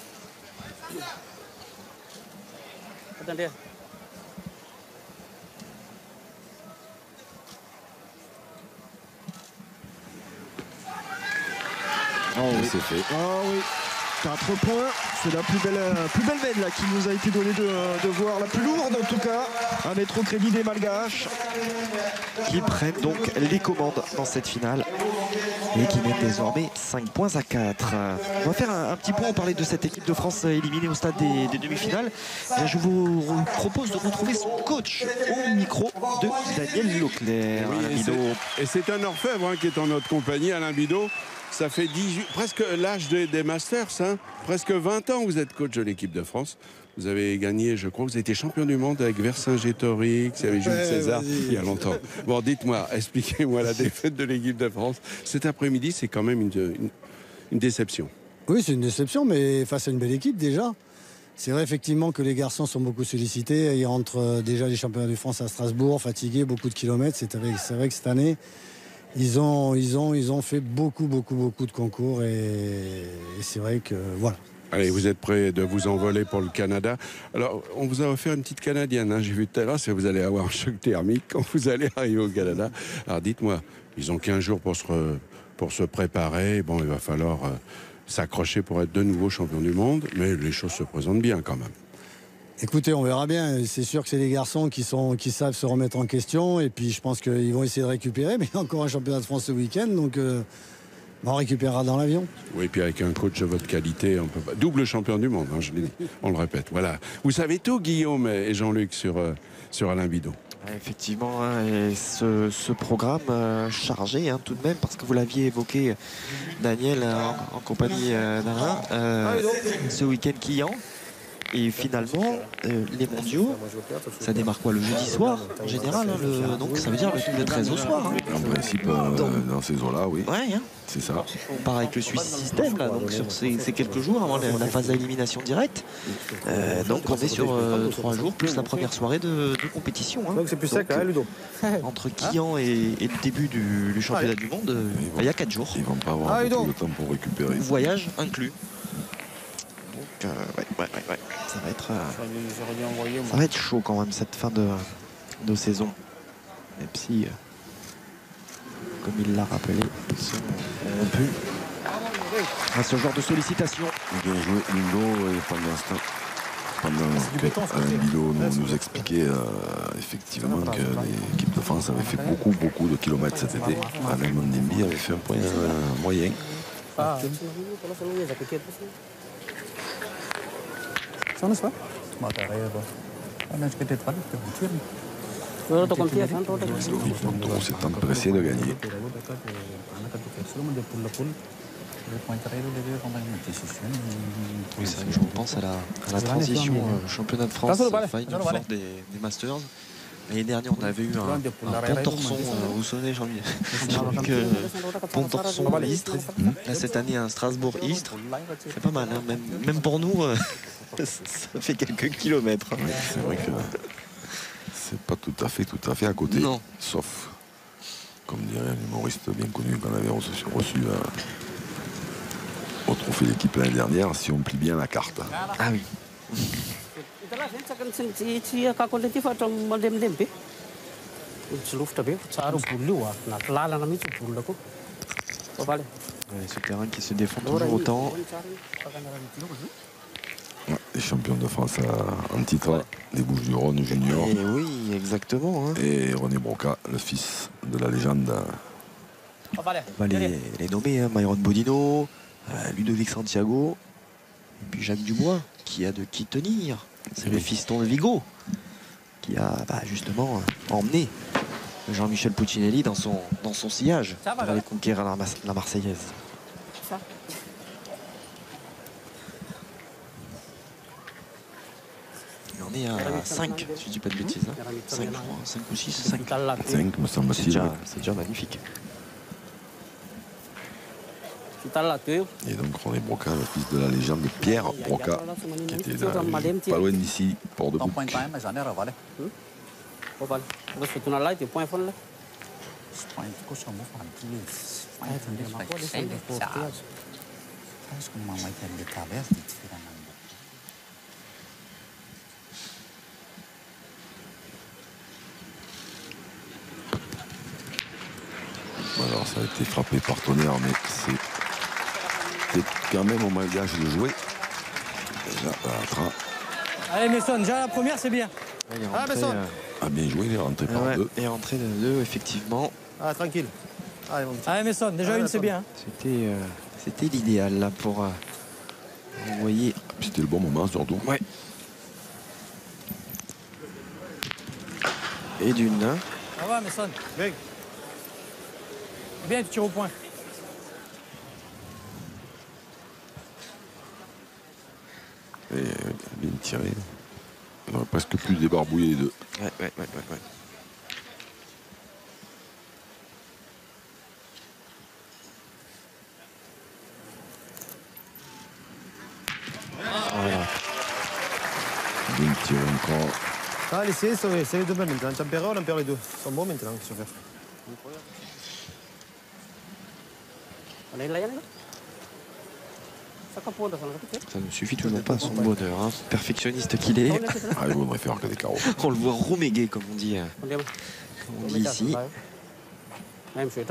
Attendez. Oh oui. C'est fait. Ah oui. 4 points, c'est la plus belle veine là, qui nous a été donnée de voir, la plus lourde en tout cas, à mettre au crédit des Malgaches. Qui prennent donc les commandes dans cette finale et qui mènent désormais 5 points à 4. On va faire un petit point, on parlait de cette équipe de France éliminée au stade des demi-finales. Je vous propose de retrouver son coach au micro de Daniel Leclerc. Oui, et c'est un orfèvre qui est en notre compagnie, Alain Bidot. Ça fait presque l'âge des Masters, hein. Presque 20 ans vous êtes coach de l'équipe de France. Vous avez gagné, je crois, vous avez été champion du monde avec Vercingétorix, il y avait Jules César il y a longtemps. Bon, dites-moi, expliquez-moi la défaite de l'équipe de France. Cet après-midi, c'est quand même une déception. Oui, c'est une déception, mais face à une belle équipe déjà. C'est vrai effectivement que les garçons sont beaucoup sollicités. Ils rentrent déjà les championnats de France à Strasbourg, fatigués, beaucoup de kilomètres. C'est vrai que cette année, ils ont fait beaucoup de concours et c'est vrai que voilà. Allez, vous êtes prêts de vous envoler pour le Canada. Alors, on vous a offert une petite Canadienne, hein. J'ai vu tout à l'heure, vous allez avoir un choc thermique quand vous allez arriver au Canada. Alors, dites-moi, ils ont 15 jours pour se préparer. Bon, il va falloir s'accrocher pour être de nouveau champion du monde, mais les choses se présentent bien quand même. Écoutez, on verra bien. C'est sûr que c'est des garçons qui savent se remettre en question. Et puis, je pense qu'ils vont essayer de récupérer. Mais il y a encore un championnat de France ce week-end. Donc, on récupérera dans l'avion. Oui, puis avec un coach de votre qualité, on peut pas... Double champion du monde, hein, je l'ai dit. On le répète. Voilà. Vous savez tout, Guillaume et Jean-Luc, sur Alain Bidot. Effectivement, hein, et ce programme chargé tout de même, parce que vous l'aviez évoqué, Daniel, en compagnie d'Alain, ce week-end client. Et finalement, les mondiaux, ça démarre quoi, le jeudi soir en général, hein, donc ça veut dire le 13 au soir. Hein. En principe, dans ces eaux-là, oui. Ouais, hein. C'est ça. On part avec le Swiss System, là, donc sur ces quelques jours avant la phase d'élimination directe. Donc on est sur 3 jours plus la première soirée de compétition. Hein. Donc c'est plus sec, hein, Ludo. Entre Quillan et le début du championnat du monde, il y a 4 jours. Ils vont pas avoir beaucoup de temps pour récupérer. Voyage inclus. Donc ouais. Ça va être chaud quand même cette fin de saison. Même si, comme il l'a rappelé, ils sont rompus à ce genre de sollicitation. Bien joué Lingo et pendant que Bilo nous expliquait effectivement que l'équipe de France avait fait beaucoup de kilomètres cet été. Alain Mondimbi avait fait un point moyen. Montoro s'est empressé de gagner. Oui, c'est vrai que je repense à la transition championnat de France, Final Four des Masters. L'année dernière, on avait eu un Pont-Torson au sommet, Pont-Torson Istres. Là, cette année, un Strasbourg-Istres. C'est pas mal, hein. Même pour nous, ça fait quelques kilomètres. Oui, c'est vrai que c'est pas tout à fait à côté. Non. Sauf, comme dirait un humoriste bien connu qu'on avait reçu au trophée d'équipe l'année dernière, si on plie bien la carte. Ah oui. Ce terrain qui se défend toujours autant. Les champions de France en titre, les Bouches-du-Rhône junior. Et oui, exactement. Hein. Et René Broca, le fils de la légende. On va les nommer, hein. Myron Bodino, Ludovic Santiago, et puis Jacques Dubois, qui a de qui tenir. C'est le fiston de Vigo, qui a justement emmené Jean-Michel Puccinelli dans son sillage pour aller conquérir la Marseillaise. Il en est à 5, si je dis pas de bêtises. Hein. 5, je crois. 5 ou 6, 5. 5, me semble-t-il. C'est déjà magnifique. Et donc René Broca, le fils de la légende de Pierre Broca, qui était pas loin d'ici, Port de Bouc. Alors ça a été frappé par Tonnerre, mais c'était quand même au Malgache de jouer. Allez Messon, déjà la première c'est bien. Bien joué, il est rentré par deux. Il est rentré de deux, effectivement. Ah, tranquille. Allez Messon, déjà une c'est bien. C'était l'idéal là pour envoyer. C'était le bon moment surtout. Ouais. Et d'une. Ça va Messon. Bien, tu tires au point. Et bien tiré. On aurait presque pu débarbouiller les deux. Ouais. Voilà. Bien tiré encore. Allez, c'est les deux mêmes maintenant. Tempéra, on en perd les deux. Ils sont bons maintenant, qu'est-ce qu'on fait? Ça ne suffit toujours pas à son bonheur, hein. Perfectionniste qu'il est. Il vaudrait faire que des carreaux. On le voit reméguer, comme on dit ici. C'est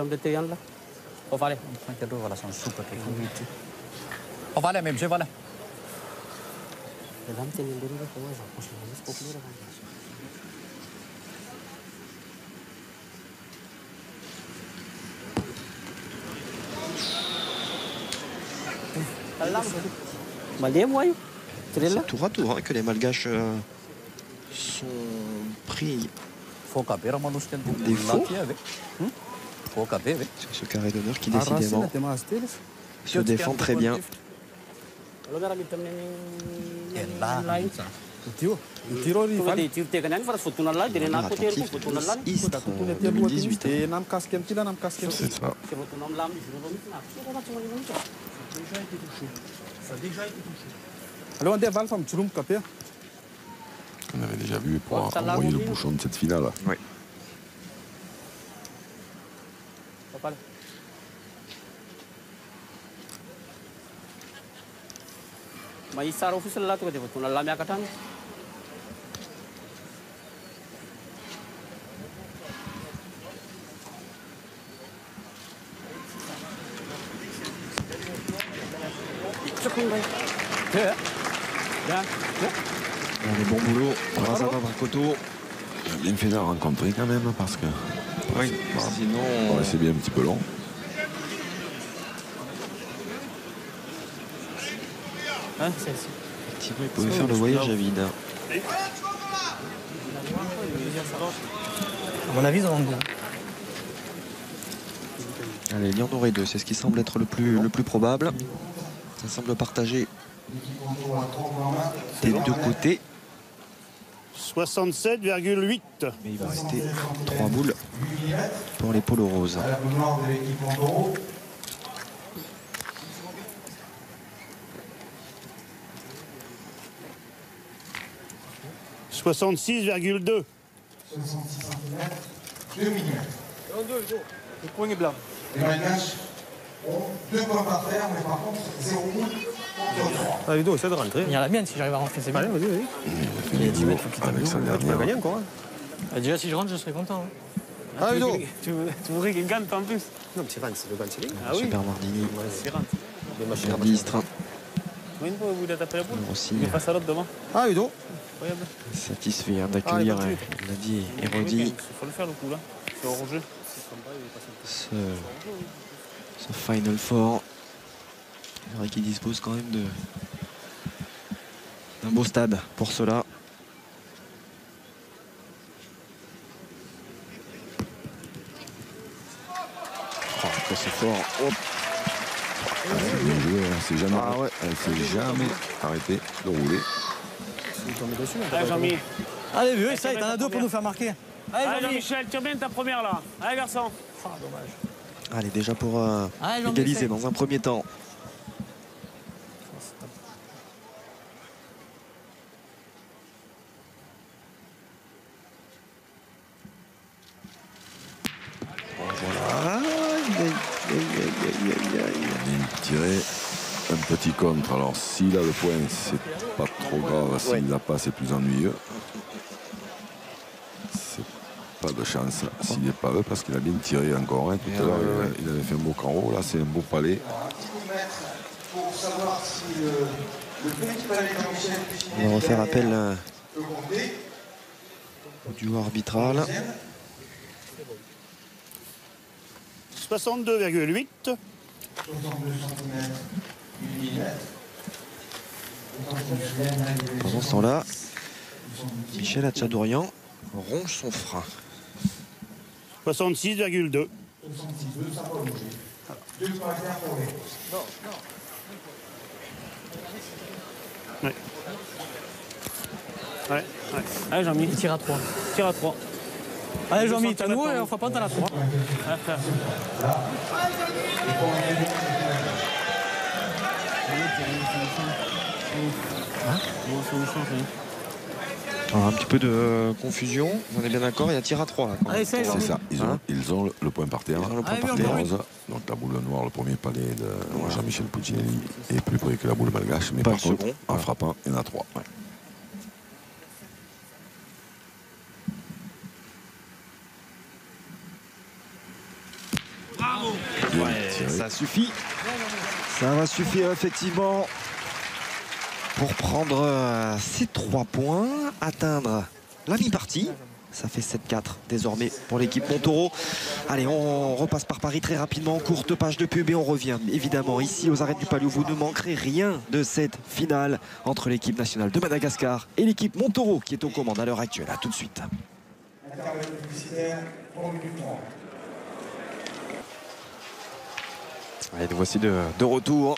tour à tour hein, que les Malgaches sont pris des faux. Ce carré d'honneur qui décidément se défend très bien. Il tiro di East 2018. C'est ça. Allora, der Wal vom Chulum Kapir. On avait déjà vu pour envoyer le bouchon de cette finale. Oui. Maisar official lah tu kata betul dalam yang katan. Les bons boulots, Razava Brakoto. Il a bien fait de la rencontrer quand même parce que Oui, sinon. ouais, c'est bien un petit peu long. Hein, celle-ci. Effectivement, il pouvait faire le voyage à vide. À mon avis, ils en ont deux. Allez, Lion Doré 2, c'est ce qui semble être le plus probable. Ça semble partagé des deux côtés. 67,8. Mais il va rester 3 boules pour les polos roses. 66,2. 66 cm, 2 mm. Le point est blanc. Les Malgaches ont 2 points par terre, mais par contre 0 points sur 3. Ah, Ludo, essaie de rentrer. Il y a la mienne si j'arrive à rentrer, c'est bien. Allez, vas-y, vas-y. Il a fait le boulot avec sa Tu vas dernière. gagner encore. Hein. Déjà, si je rentre, je serai content. Hein. Ah, Ludo. Tu voudrais qu'il gagne en plus. Non, mais c'est Rance, c'est le Rance. Ah oui. Super Mardini. C'est rentre. Verdistre. Oui, vous êtes tapé la boule. Aussi Il est face à l'autre devant. Ah, Ludo. Incroyable. satisfait d'accueillir, il l'a dit, Hérodi. Il faut le faire le coup là. C'est hors jeu. Ce Final Four. C'est vrai qu'il dispose quand même d'un beau stade pour cela. Oh, que c'est fort. Hop. C'est bien joué, elle s'est jamais arrêtée de rouler. Allez Jean-Mi. Allez, vieux, ça, il t'en a deux pour nous faire marquer. Allez Jean-Michel, tire bien ta première là. Allez garçon. Ah, dommage. Allez, déjà pour égaliser dans un premier temps. Voilà. Il a tiré un petit contre. Alors s'il a le point, c'est pas trop grave. S'il l'a pas, c'est plus ennuyeux. C'est pas de chance s'il n'est pas là parce qu'il a bien tiré encore. Hein. Tout à l'heure, il avait fait un beau carreau. Là, c'est un beau palais. Pour savoir si le petit palais de Jean-Michel On va refaire appel au duo arbitral. 62,8. 62 cm, 1 mm. Pendant ce temps-là, Michel Hatchadourian ronge son frein. 66,2. 66, 2, ça va bouger. 2 points à terre pour les. Ouais. Ouais, ouais. Allez Jean-Mi. Il tire à 3. Tire à 3. Allez Jean-Mi, t'as nous et on fera pas t'en à 3. Allez frère. Alors, un petit peu de confusion, on est bien d'accord, il y a tir à 3 là. Allez, c'est ça, ils ont le point par terre. Ils ont le point Allez, par Les terre. 11, donc la boule noire, le premier palais de Jean-Michel Puccinelli est plus près que la boule malgache, mais Pas par le contre, second. en frappant, il y en a 3. Ça suffit. Ça va suffire effectivement pour prendre ces 3 points, atteindre la mi-partie. Ça fait 7-4 désormais pour l'équipe Montaureau. Allez, on repasse par Paris très rapidement. Courte page de pub et on revient évidemment ici aux arêtes du Palio. Vous ne manquerez rien de cette finale entre l'équipe nationale de Madagascar et l'équipe Montaureau qui est aux commandes à l'heure actuelle. A tout de suite. Intervalle publicitaire, 3 minutes 30. Allez, nous voici de retour.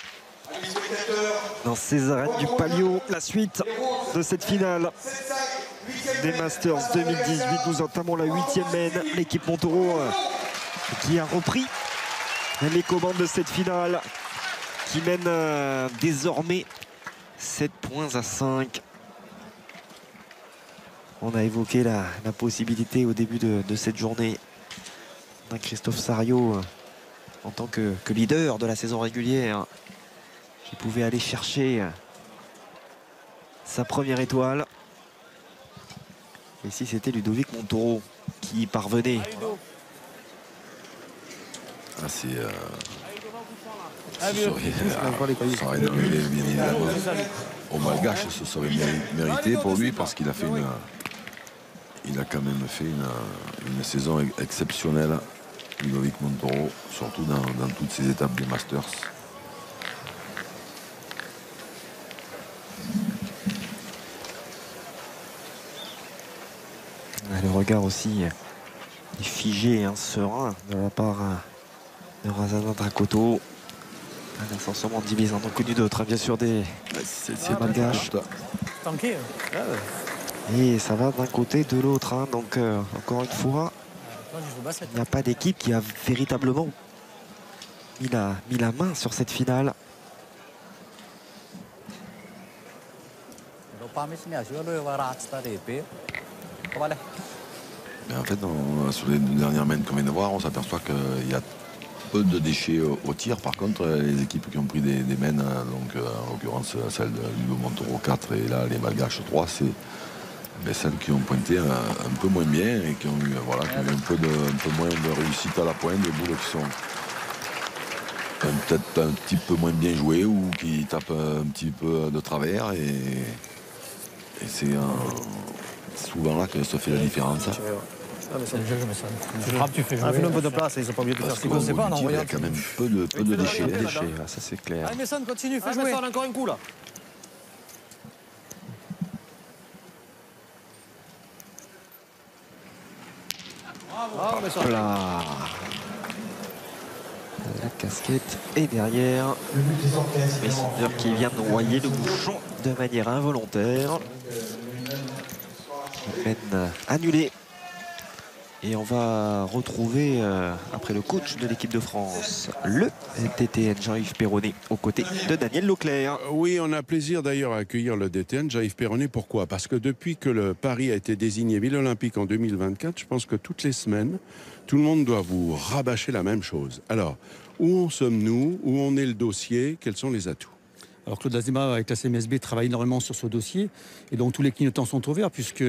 Allez, dans ces arènes du Palio. La suite de cette finale des Masters 2018. Nous entamons la 8e mène. L'équipe Montoro qui a repris les commandes de cette finale, qui mène désormais 7 points à 5. On a évoqué la possibilité au début de cette journée d'un Christophe Sarriot en tant que leader de la saison régulière, qui pouvait aller chercher sa première étoile. Et si c'était Ludovic Montoro qui y parvenait. Ah, c'est... ça aurait arrivé, bien évidemment. Au Malgache, ce serait mérité pour lui parce qu'il a fait il a quand même fait une saison exceptionnelle, Ludovic Montoro, surtout dans toutes ces étapes des Masters. Le regard aussi est figé, serein de la part de Razana Dracoto. Un ascensement divise en ont connu d'autres, bien sûr, des Malgaches. Et ça va d'un côté, de l'autre. Donc, encore une fois, il n'y a pas d'équipe qui a véritablement mis la main sur cette finale. Mais en fait, sur les 2 dernières mènes qu'on vient de voir, on s'aperçoit qu'il y a peu de déchets au tir. Par contre, les équipes qui ont pris des mènes, donc en l'occurrence celle de Ludo Montoro 4 et là les Malgaches 3, c'est celles qui ont pointé un peu moins bien et qui ont eu, un peu moins de réussite à la pointe, des boules qui sont peut-être un petit peu moins bien jouées ou qui tapent un petit peu de travers, et c'est souvent là que se fait la différence. Ah, mais c'est le jeu, mais ça. Tu frappes, tu fais jouer. Fais un peu de place, ils sont pas obligés de faire ce qu'ils veulent. Il y a quand même peu de déchets. Ça c'est clair. Allez, Messon, continue, fais jouer. Encore un coup là. Bravo, Messon. Là. La casquette est derrière. Messenger qui vient de noyer le bouchon de manière involontaire. Peine annulée. Et on va retrouver, après le coach de l'équipe de France, le DTN Jean-Yves Perronnet, aux côtés de Daniel Leclerc. Oui, on a plaisir d'ailleurs à accueillir le DTN Jean-Yves Perronnet. Pourquoi? Parce que depuis que le Paris a été désigné ville olympique en 2024, je pense que toutes les semaines, tout le monde doit vous rabâcher la même chose. Alors, où en sommes-nous? Où en est le dossier? Quels sont les atouts? Alors Claude Azema, avec la CMSB, travaille énormément sur ce dossier. Et donc tous les clignotants sont ouverts, puisque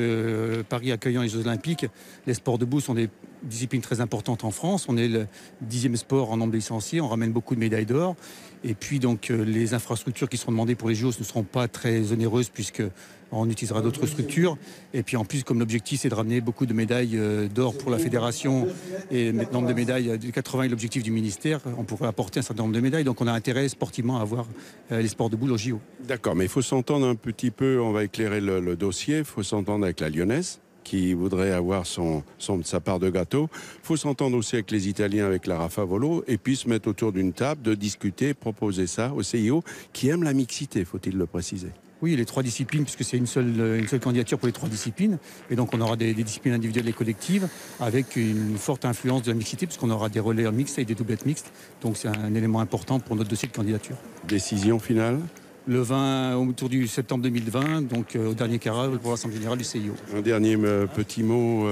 Paris accueillant les Jeux Olympiques, les sports debout sont des disciplines très importantes en France. On est le 10e sport en nombre de licenciés, on ramène beaucoup de médailles d'or. Et puis donc les infrastructures qui seront demandées pour les Jeux ne seront pas très onéreuses, puisque on utilisera d'autres structures. Et puis en plus, comme l'objectif c'est de ramener beaucoup de médailles d'or pour la fédération, et le nombre de médailles de 80 est l'objectif du ministère, on pourrait apporter un certain nombre de médailles. Donc on a intérêt sportivement à avoir les sports debout au JO. D'accord, mais il faut s'entendre un petit peu, on va éclairer le dossier, il faut s'entendre avec la Lyonnaise qui voudrait avoir sa part de gâteau. Il faut s'entendre aussi avec les Italiens, avec la Rafa Volo, et puis se mettre autour d'une table, de discuter, proposer ça au CIO, qui aime la mixité, faut-il le préciser. Oui, les 3 disciplines, puisque c'est une seule candidature pour les 3 disciplines. Et donc on aura des disciplines individuelles et collectives, avec une forte influence de la mixité, puisqu'on aura des relais mixtes et des doublettes mixtes. Donc c'est un élément important pour notre dossier de candidature. Décision finale? Le 20, autour du septembre 2020, donc au dernier carré pour l'Assemblée générale du CIO. Un dernier petit mot,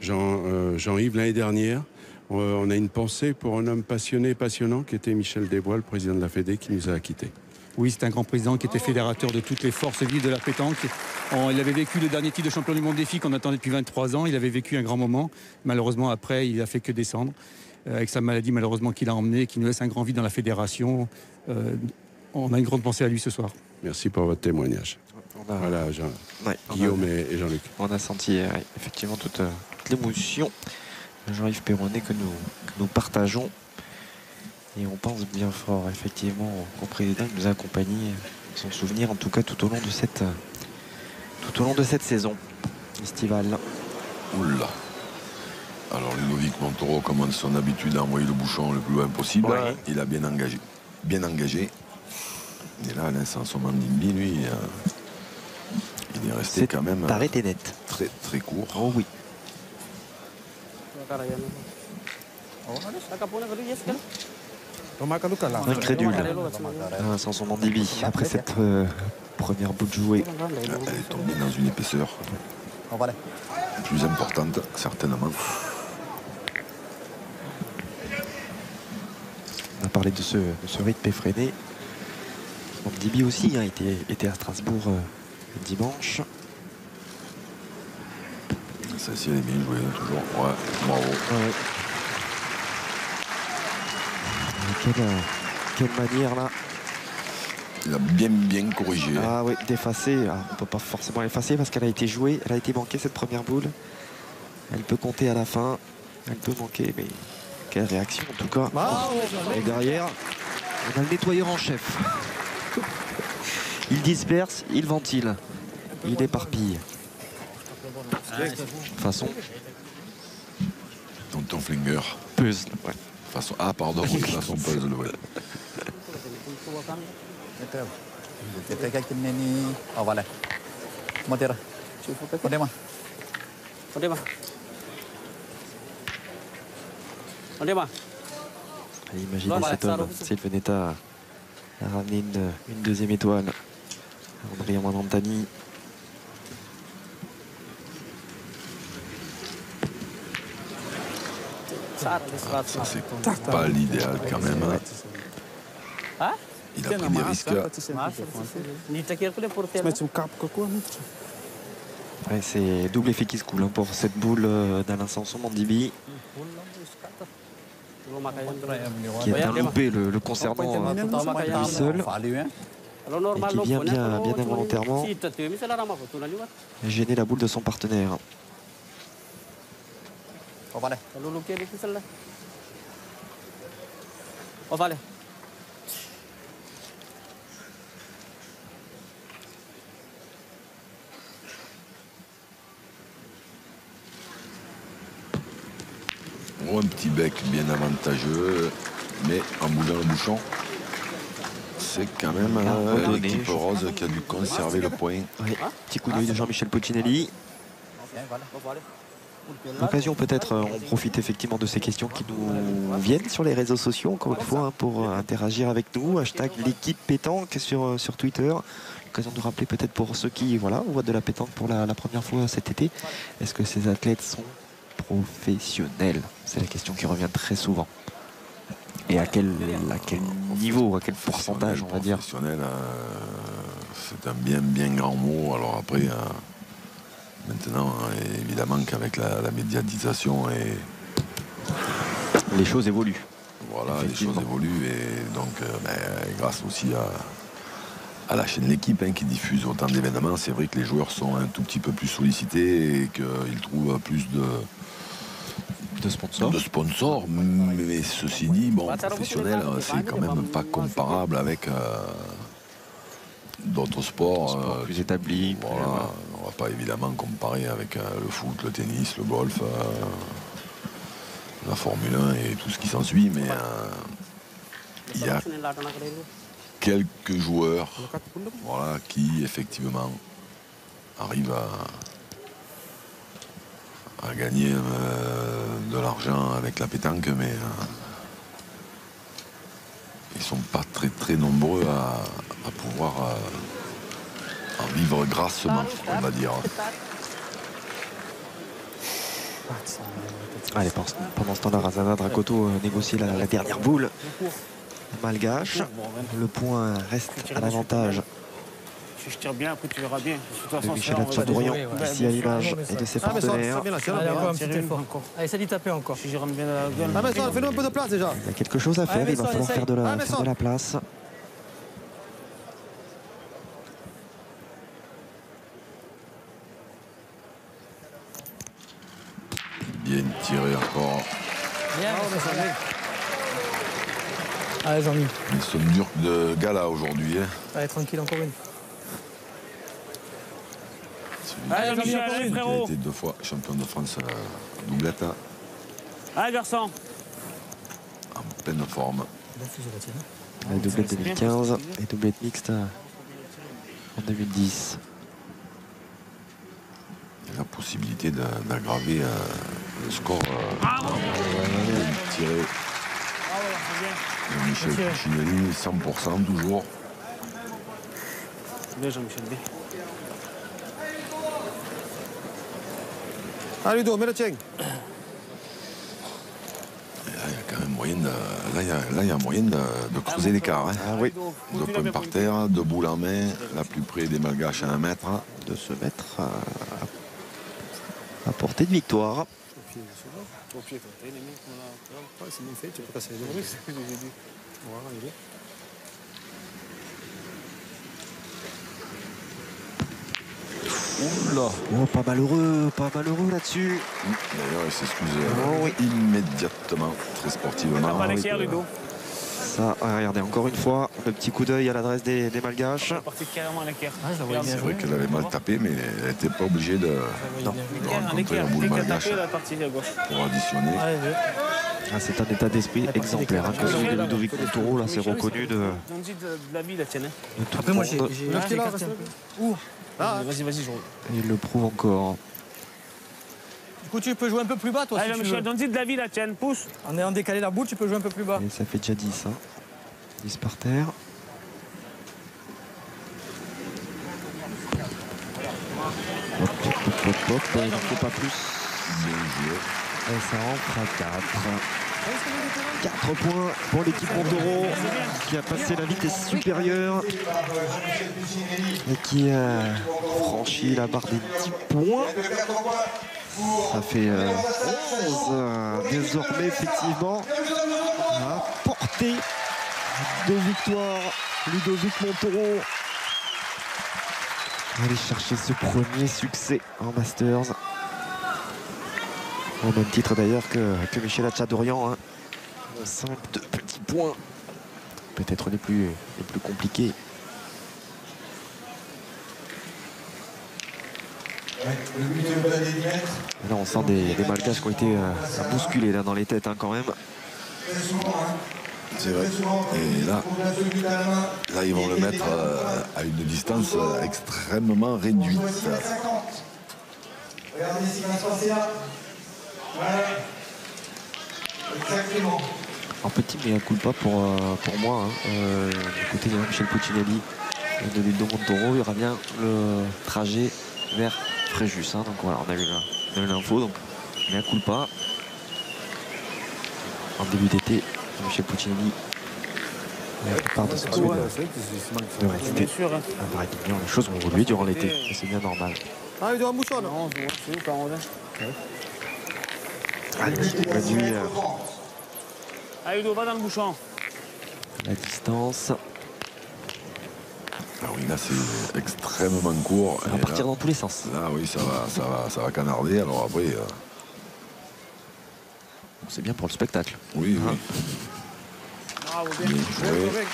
Jean-Yves. L'année dernière, on a une pensée pour un homme passionnant, qui était Michel Desbois, le président de la Fédé, qui nous a quittés. Oui, c'est un grand président qui était fédérateur de toutes les forces vives de la pétanque. Il avait vécu le dernier titre de champion du monde défi qu'on attendait depuis 23 ans. Il avait vécu un grand moment. Malheureusement, après, il a fait que descendre. Avec sa maladie, malheureusement, qu'il a emmenée, qui nous laisse un grand vide dans la fédération. On a une grande pensée à lui ce soir. Merci pour votre témoignage. Voilà, Guillaume et Jean-Luc. On a senti effectivement toute l'émotion de Jean-Yves Perronnet que nous partageons. Et on pense bien fort, effectivement, au président qui nous a accompagnés, son souvenir, en tout cas, tout au long de cette saison estivale. Oula. Alors, Ludovic Montoro, comme son habitude, a envoyé le bouchon le plus loin possible. Ouais. Il a bien engagé. Et là, Alain Somandimbi, lui, il est resté quand même arrêté net. Très, très court. Oh oui. Incrédule. Vincent Somandimbi, après cette première boule jouée. Elle est tombée dans une épaisseur plus importante, certainement. On a parlé de ce rythme effréné. Somandimbi aussi était à Strasbourg dimanche. Celle-ci, elle est bien jouée, toujours. Ouais, bravo. Ouais. Quelle manière là. Il a bien corrigé. Ah oui, d'effacer. On ne peut pas forcément l'effacer parce qu'elle a été jouée. Elle a été manquée cette première boule. Elle peut compter à la fin. Elle peut manquer, mais quelle réaction en tout cas. Et derrière, on a le nettoyeur en chef. Il disperse, il ventile. Il éparpille. Façon. Tonton Flinger. Puzzle, ouais. Façon. Ah, pardon, façon puzzle, ouais. Imaginez cet homme, s'il venait à ramener une deuxième étoile. Andrea Manantani. Ça, c'est pas l'idéal quand même. Il a pris des risques. Ouais, c'est double effet qui se coule pour cette boule d'Alain Somandimbi. Qui a loupé le concernant lui seul. Et qui vient bien involontairement gêner la boule de son partenaire. Oh, un petit bec bien avantageux, mais en bougeant le bouchon, c'est quand même l'équipe rose qui a dû conserver le point. Oui. Petit coup d'œil de Jean-Michel Puccinelli. L'occasion peut-être, on profite effectivement de ces questions qui nous viennent sur les réseaux sociaux, encore une fois, pour interagir avec nous. Hashtag l'équipe pétanque sur Twitter. L'occasion de rappeler peut-être pour ceux qui voient de la pétanque pour la première fois cet été. Est-ce que ces athlètes sont professionnels? C'est la question qui revient très souvent. Et à quel niveau, à quel pourcentage, on va dire? Professionnel, c'est un bien grand mot. Alors après, maintenant, évidemment qu'avec la médiatisation et les choses évoluent. Voilà, les choses évoluent et donc grâce aussi à la chaîne L'Équipe qui diffuse autant d'événements, c'est vrai que les joueurs sont un tout petit peu plus sollicités et qu'ils trouvent plus de sponsors. Mais ceci dit, professionnel, c'est quand même pas comparable avec d'autres sports plus établis. Voilà, on va pas évidemment comparer avec le foot, le tennis, le golf, la Formule 1 et tout ce qui s'ensuit, mais il y a quelques joueurs qui effectivement arrivent à gagner de l'argent avec la pétanque, mais ils sont pas très nombreux à pouvoir en vivre grassement, on va dire. Allez, pendant ce temps-là, Razana Dracoto négocie la dernière boule malgache. Le point reste à l'avantage Si je tire bien, après tu verras bien. de Michel Hatchadourian, ici à l'image, et de ses partenaires. Allez, encore un petit effort. Allez, ça dit taper encore. Si je rentre bien dans la gueule. Fais-nous un peu de place déjà. Il y a quelque chose à faire, il va falloir faire de la place. Bien tiré encore. Allez, Jean-Mi. Ils sont durs de gala aujourd'hui. Allez, tranquille, encore une. Allez, Jean-Mi, allez, Il a frérot. été 2 fois champion de France doublette. Allez, garçon. En pleine forme. La doublette 2015 et doublette mixte en 2010. Il y a la possibilité d'aggraver le score. Tiré. Michel Puccinelli, 100% toujours. Bien Jean-Michel, bien. Ah Ludo, mets le tien. Là, il y a quand même moyen de, là, il y a moyen de creuser l'écart. Hein. Ah oui. 2 points par terre, 2 boules en main, la plus près des Malgaches à 1 mètre. De se mettre à portée de victoire. C'est bien fait, tu peux passer les deux. Oui, c'est ce que j'ai dit. Voilà, il est. Oula. Oh, pas malheureux là-dessus. D'ailleurs, il s'excuse immédiatement, très sportivement. Pas l'équerre du dos. Ça, regardez, encore une fois, le petit coup d'œil à l'adresse des Malgaches. Elle est partie carrément à l'équerre. C'est vrai qu'elle avait mal tapé, mais elle n'était pas obligée de rencontrer un boule malgache pour additionner. Ah, c'est un état d'esprit exemplaire. Hein, que celui de Ludovic Montoro, là, c'est reconnu de. On dit de la vie, la tienne. Après, moi, j'ai Où Vas-y, je roule. Il le prouve encore. Du coup, tu peux jouer un peu plus bas, toi. Allez, si Michel, donne-y de la vie, la tienne, pousse. En ayant décalé la boule, tu peux jouer un peu plus bas. Et ça fait déjà 10. Hein. 10 par terre. Hop, il n'en faut pas plus. Et ça rentre à 4. 4 points pour l'équipe Montoro qui a passé la vitesse supérieure et qui a franchi la barre des 10 points. Ça fait 11 désormais effectivement à portée de victoire. Ludovic Montoro aller chercher ce premier succès en Masters. Au même titre d'ailleurs que Michel Hatchadorian. Hein. 5 de petits points. Peut-être les plus compliqués. Là on sent des Malgaches qui ont été bousculés là, dans les têtes hein, quand même. C'est vrai. Et là, ils vont le mettre à une distance extrêmement réduite. Regardez ce qui va se passer là. Voilà. Exactement. Un petit mea culpa pour moi. Hein. Du côté de Michel Puccinelli et de Ludo Montoro, il y aura bien le trajet vers Fréjus. Hein. Donc voilà, on a eu l'info. Donc mea culpa. En début d'été, Michel Puccinelli part de son souhait de rester à Marignan. Les choses ont évolué durant l'été et c'est bien normal. Ah, il doit un bouchon là. Non, c'est où, Caron? Allez, réduit Allez, Ludo, va dans le bouchon. la distance. Ah oui, là c'est extrêmement court. Ça va partir dans tous les sens. Là oui, ça va canarder. Alors après. C'est bien pour le spectacle. Oui, oui. Bravo, bien. Ouais.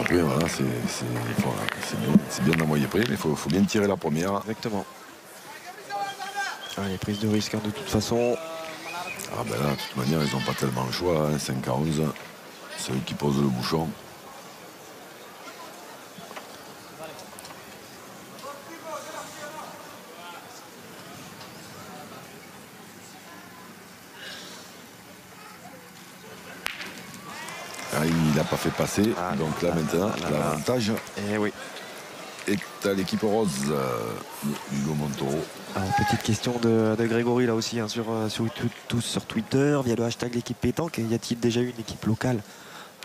Après, voilà, c'est bien d'envoyer près, mais il faut bien tirer la première. Exactement. Allez, prise de risque hein, de toute façon. Ah ben là, de toute manière, ils n'ont pas tellement le choix. Hein, 5 à 11, c'est eux qui posent le bouchon. Ah, il n'a pas fait passer, donc là maintenant, l'avantage est à l'équipe rose Ludo Montoro. Alors, petite question de Grégory là aussi hein, sur Twitter, via le hashtag l'équipe pétanque. Y a-t-il déjà eu une équipe locale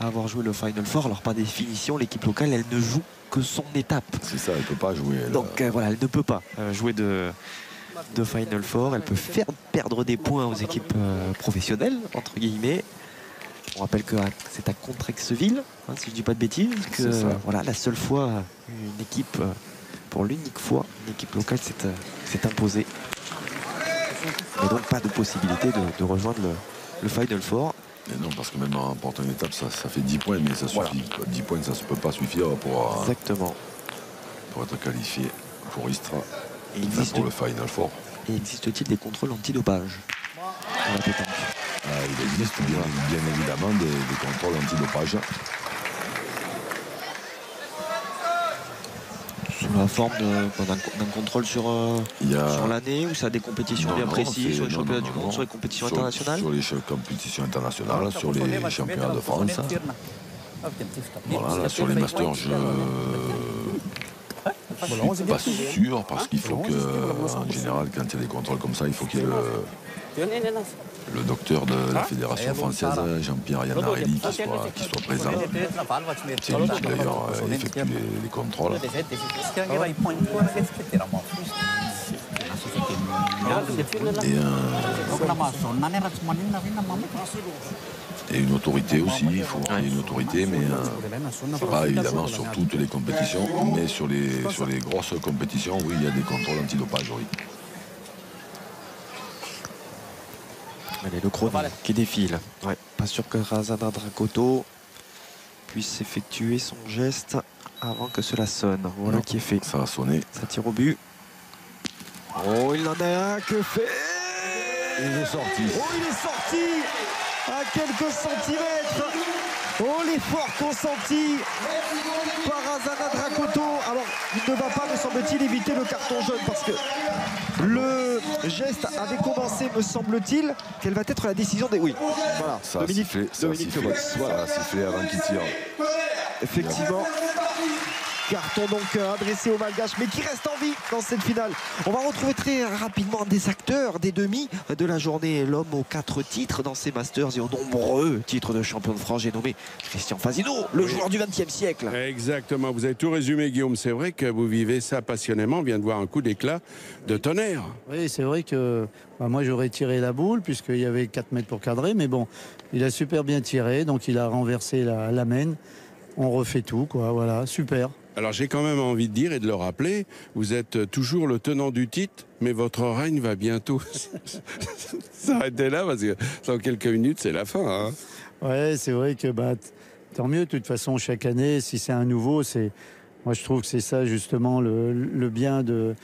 à avoir joué le Final Four? Alors par définition, l'équipe locale, elle ne joue que son étape. C'est ça, elle ne peut pas jouer. Donc voilà, elle ne peut pas jouer de Final Four. Elle peut faire perdre des points aux équipes professionnelles, entre guillemets. On rappelle que c'est à Contrexeville, hein, si je ne dis pas de bêtises, que voilà, la seule fois, une équipe, pour l'unique fois, une équipe locale s'est imposée. Mais donc pas de possibilité de rejoindre le Final Four. Et non, parce que même en remportant une étape, ça fait 10 points, mais ça suffit. 10 points, ça ne peut pas suffire pour être qualifié pour Istra, pour le Final Four. Et existe-t-il des contrôles antidopage? sur la pétanque. Il existe bien évidemment des contrôles antidopage. Sous la forme d'un contrôle sur l'année, ou ça a des compétitions bien précises, sur les championnats du monde, sur les compétitions internationales? Sur les compétitions internationales, sur les championnats de France. Voilà, là, sur les masters, je ne suis pas sûr, parce qu'il faut que, en général, quand il y a des contrôles comme ça, il faut qu'il y ait le docteur de la Fédération française, Jean-Pierre Yanarelli, qui soit présent. C'est lui qui d'ailleurs effectue les contrôles. Et une autorité aussi, il faut qu'il y ait une autorité, mais pas évidemment sur toutes les compétitions, mais sur les grosses compétitions, oui, il y a des contrôles antidopage, oui. Allez, le chrono qui défile. Ouais, pas sûr que Razana Dracoto puisse effectuer son geste avant que cela sonne. Voilà qui est fait. Ça va sonner. Ça tire au but. Oh, il en a un, que fait? Il est sorti. Oh, il est sorti à quelques centimètres. Oh, l'effort consenti par Razana Dracoto. Alors, il ne va pas, me semble-t-il, éviter le carton jaune parce que le geste avait commencé, me semble-t-il. Quelle va être la décision des... Oui, voilà. Ça a sifflé avant qu'il tire. Effectivement. Carton donc adressé aux Malgaches, mais qui reste en vie dans cette finale. On va retrouver très rapidement des acteurs, des demi de la journée. L'homme aux 4 titres dans ces Masters et aux nombreux titres de champion de France. J'ai nommé Christian Fazino, le joueur du XXe siècle. Exactement, vous avez tout résumé, Guillaume. C'est vrai que vous vivez ça passionnément. On vient de voir un coup d'éclat de tonnerre. Oui, c'est vrai que moi j'aurais tiré la boule puisqu'il y avait 4 mètres pour cadrer, mais bon, il a super bien tiré, donc il a renversé la main. On refait tout, quoi, voilà, super. Alors j'ai quand même envie de dire et de le rappeler, vous êtes toujours le tenant du titre, mais votre règne va bientôt s'arrêter là, parce que dans quelques minutes, c'est la fin. Hein. Ouais, c'est vrai que tant mieux, de toute façon, chaque année, si c'est un nouveau, moi je trouve que c'est ça justement le bien de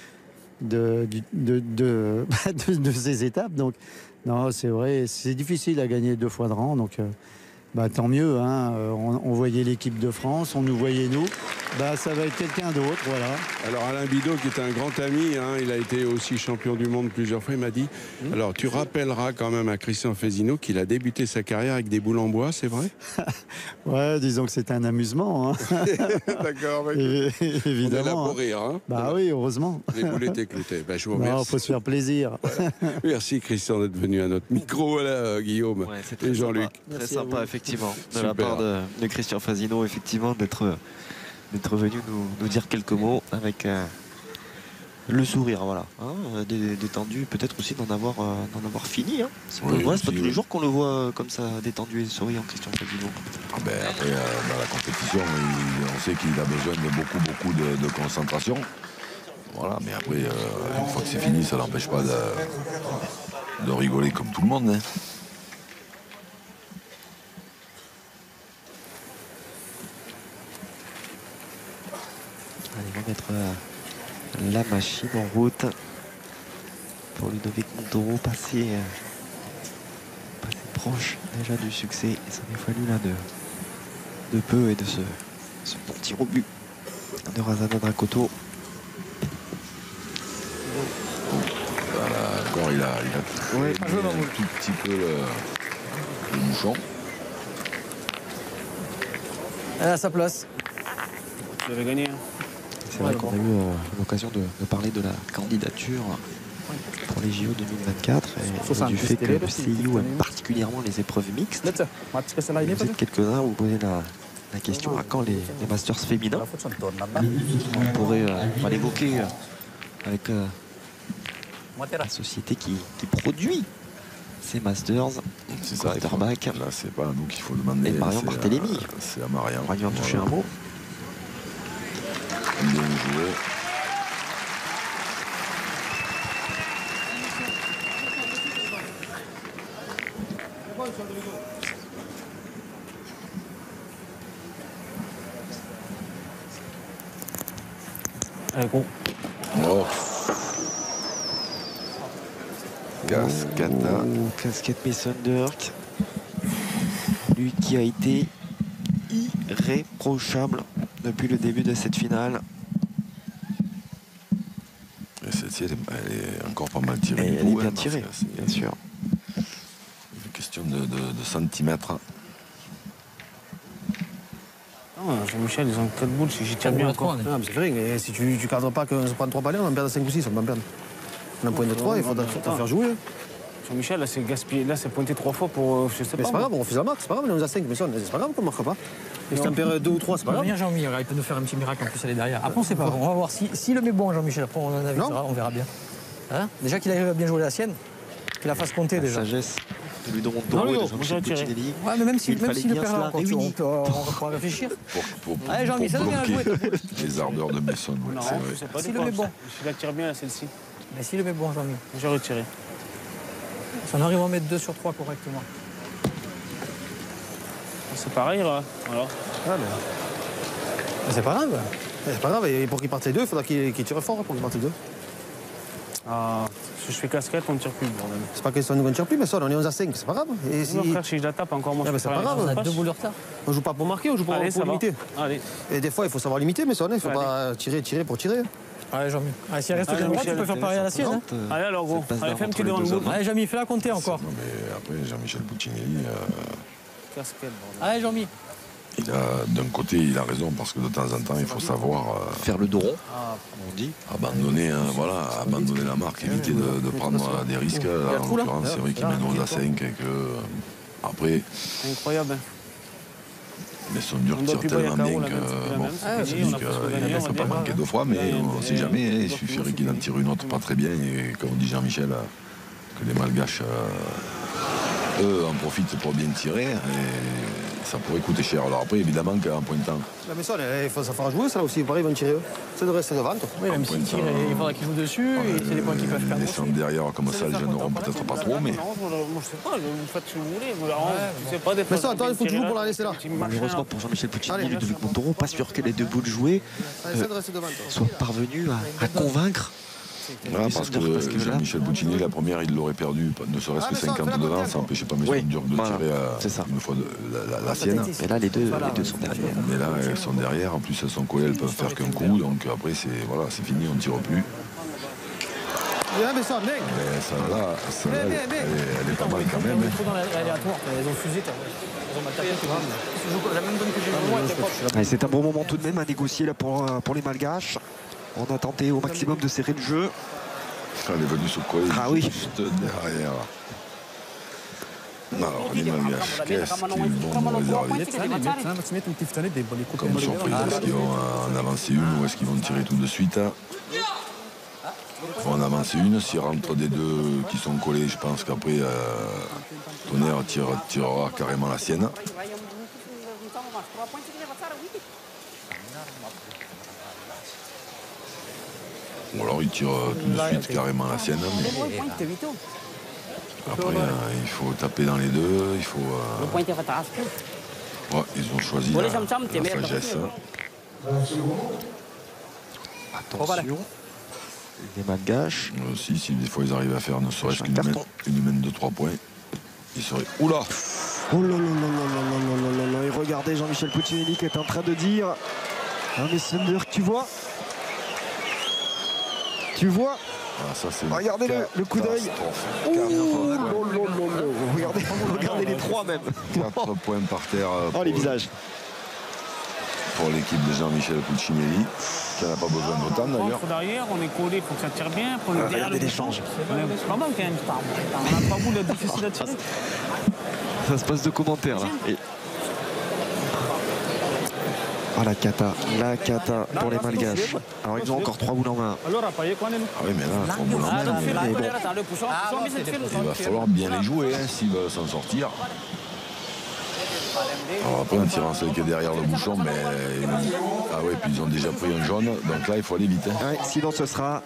ces étapes. Donc, non, c'est vrai, c'est difficile à gagner 2 fois de rang, donc... tant mieux, hein. On voyait l'équipe de France, on nous voyait nous, ça va être quelqu'un d'autre, voilà. Alors Alain Bidot, qui est un grand ami, hein, il a été aussi champion du monde plusieurs fois, il m'a dit, alors tu rappelleras quand même à Christian Fazino qu'il a débuté sa carrière avec des boules en bois, c'est vrai? Ouais, disons que c'est un amusement. Hein. D'accord, évidemment. On est là pour rire. Hein. Oui, heureusement. Les boules étaient cloutées. Je vous remercie. Il faut se faire plaisir. Voilà. Merci Christian d'être venu à notre micro, là, Guillaume et Jean-Luc. Très sympa, effectivement, de la part de Christian Fazino, effectivement, d'être venu nous dire quelques mots avec le sourire, voilà. Hein, détendu, peut-être aussi d'en avoir fini. Hein. C'est pas tous les jours qu'on le voit comme ça, détendu et souriant, Christian Fazino. Après, dans la compétition, on sait qu'il a besoin de beaucoup de concentration. Voilà, mais après, une fois que c'est fini, ça n'empêche pas de rigoler comme tout le monde. Hein. Allez, on va mettre la machine en route pour Ludovic Montoro, passer proche déjà du succès. Et ça m'a fallu là de peu et de ce bon tir au but de Razana Dracoto. Voilà, encore il a un tout petit peu le bouchon. Elle a sa place. Je vais gagner. C'est vrai qu'on a eu l'occasion de parler de la candidature pour les JO 2024 et du fait que le CIO aime particulièrement les épreuves mixtes. Vous êtes quelques-uns, vous posez la question à quand les Masters féminins. On pourrait l'évoquer avec la société qui produit ces Masters. C'est ça, Quarterback. Là, c'est pas à nous qu'il faut demander. Et Marion Barthélémy. C'est à Marion. On va lui en toucher un mot. Bien joué. Allez, go. Oh. Casquette Mason Dirk. Lui qui a été irréprochable depuis le début de cette finale. Et celle-ci, elle est encore pas mal tirée. Elle est bien tirée, bien sûr. Une question de centimètres. Jean-Michel, ils ont 4 boules, si j'y tire bien encore. C'est vrai, mais si tu cadres pas qu'on se prend 3 balais, on en perd 5 ou 6, on va en perdre. On a un point de 3, il faut faire jouer. Jean-Michel, là c'est gaspillé, là c'est pointé 3 fois pour. Je sais pas. Mais c'est pas grave, on refuse la marque, c'est pas grave, on est à 5, mais c'est pas grave qu'on marque pas. Et si t'en perds 2 ou 3, c'est pas grave. Bien Jean-Mi, il peut nous faire un petit miracle en plus aller derrière. Après on sait pas, on va voir si le met bon Jean-Michel, après on en avisera, on verra bien. Hein, déjà qu'il arrive à bien jouer la sienne, qu'il la fasse compter déjà. Sagesse de lui demander de Jean-Michel Puccinelli. Ouais, mais même si le perd là, on peut réfléchir. Allez Jean-Mi, ça devient à jouer. Les ardeurs de Messon, Non, je sais pas. S'il le met bon. Je la tire bien celle-ci. Mais s'il le met bon Jean-Mi. J'ai retiré. Si on arrive à en mettre 2 sur 3 correctement. C'est pareil là. Voilà. Ouais, mais c'est pas grave. C'est pas grave, et pour qu'il parte les 2, il faudra qu'il tire fort pour qu'il parte les 2. Ah, si je fais casquette, on ne tire plus, bordel. C'est pas question de ne tire plus, mais ça, on est 11 à 5, c'est pas grave. Et si... Non, frère, si je la tape encore, moi, c'est pas grave. On a 2 boules de retard. On joue pas pour marquer, on joue pour limiter. Allez. Et des fois, il faut savoir limiter, mais ça, il faut pas tirer pour tirer. Allez, Jean-Mi. Allez, s'il reste bien droit, tu peux faire pareil à la sienne. Allez, alors, gros. Allez, fais un petit devant le bout. Allez, Jean-Mi, fais-la compter encore. Non, mais après, Jean-Michel Puccinelli. Casquette, allez, Jean-Mi. D'un côté, il a raison, parce que de temps en temps, il faut savoir faire le dos rond, on dit. Abandonner, abandonner la marque, éviter de prendre des risques. Là, en l'occurrence, c'est vrai qu'il mène 11 à 5 et que après. Incroyable. Mais son dur tire tellement bien que il ne peut pas manquer 2 fois, mais on ne sait jamais. Il suffirait qu'il en tire une autre pas très bien. Et comme dit Jean-Michel, que les Malgaches, eux, en profitent pour bien tirer. Et ça pourrait coûter cher. Alors après, évidemment, qu'en pointant. Mais ça, il faut savoir jouer, ça aussi. Pareil, ils vont tirer eux. Ça devrait rester devant. Oui, même s'ils tirent, il faudra qu'ils jouent dessus. Et c'est des points qu'ils peuvent perdre. Descendre derrière, comme ça, ils gêneront peut-être pas trop. Mais... Non, moi, je sais pas. Vous faites ce que vous voulez. Je sais pas, des fois. Mais ça, attends, il faut toujours pour la laisser là. Malheureusement pour Jean-Michel Puccinelli, Ludovic Montoro, pas sûr que les 2 boules jouées soient parvenus à convaincre. Voilà, parce que Jean-Michel Puccinelli, la première, il l'aurait perdu, ne serait-ce que 50 devant, ça n'empêchait pas Messon Dur de tirer une fois la sienne. Et là, les deux sont derrière. Mais là, elles sont derrière, en plus elles sont collées, elles peuvent faire qu'un coup, donc après, c'est fini, on ne tire plus. Mais ça, mec. Celle-là, elle est pas mal quand même. Elles ont fusé, elles ont matériel, la même bonne que j'ai. C'est un bon moment tout de même à négocier là pour les Malgaches. On a tenté au maximum de serrer le jeu. Elle est venue se coller juste derrière. Alors, les Malgaches, qu'est-ce qu'ils vont nous réserver? Comme surprise, est-ce qu'ils vont en avancer une ou est-ce qu'ils vont tirer tout de suite? Ils vont en avancer une. S'il rentre des 2 qui sont collés, je pense qu'après, Tonnerre tirera carrément la sienne. Ou alors il tire tout de suite carrément la sienne. Mais... Après, il faut taper dans les 2. Il faut. Ouais, ils ont choisi la sagesse. Attention. Les Malgaches. Si des fois ils arrivent à faire ne serait-ce qu'une humaine de 3 points, ils seraient. Oula! Oh là là là là là là là là. Et regardez Jean-Michel Puccinelli qui est en train de dire mais Thunder, tu vois? Tu vois? Regardez le coup d'œil. Regardez les 3 même. 4 points par terre. Oh les visages. Pour l'équipe de Jean-Michel Puccinelli, qui n'a pas besoin d'autant d'ailleurs. Derrière, on est collé, il faut que ça tire bien. Regardez l'échange. C'est pas mal quand même. On n'a pas voulu être difficile à tirer. Ça se passe de commentaires là. Oh la cata pour les Malgaches. Alors ils ont encore 3 boules en main. Ah oui mais là, 3 boules en main. Il va falloir bien les jouer s'ils veulent s'en sortir. Alors après, en tirant celui qui est derrière le bouchon, mais... Ah ouais, puis ils ont déjà pris un jaune, donc là, il faut aller vite. Ouais, sinon, ce sera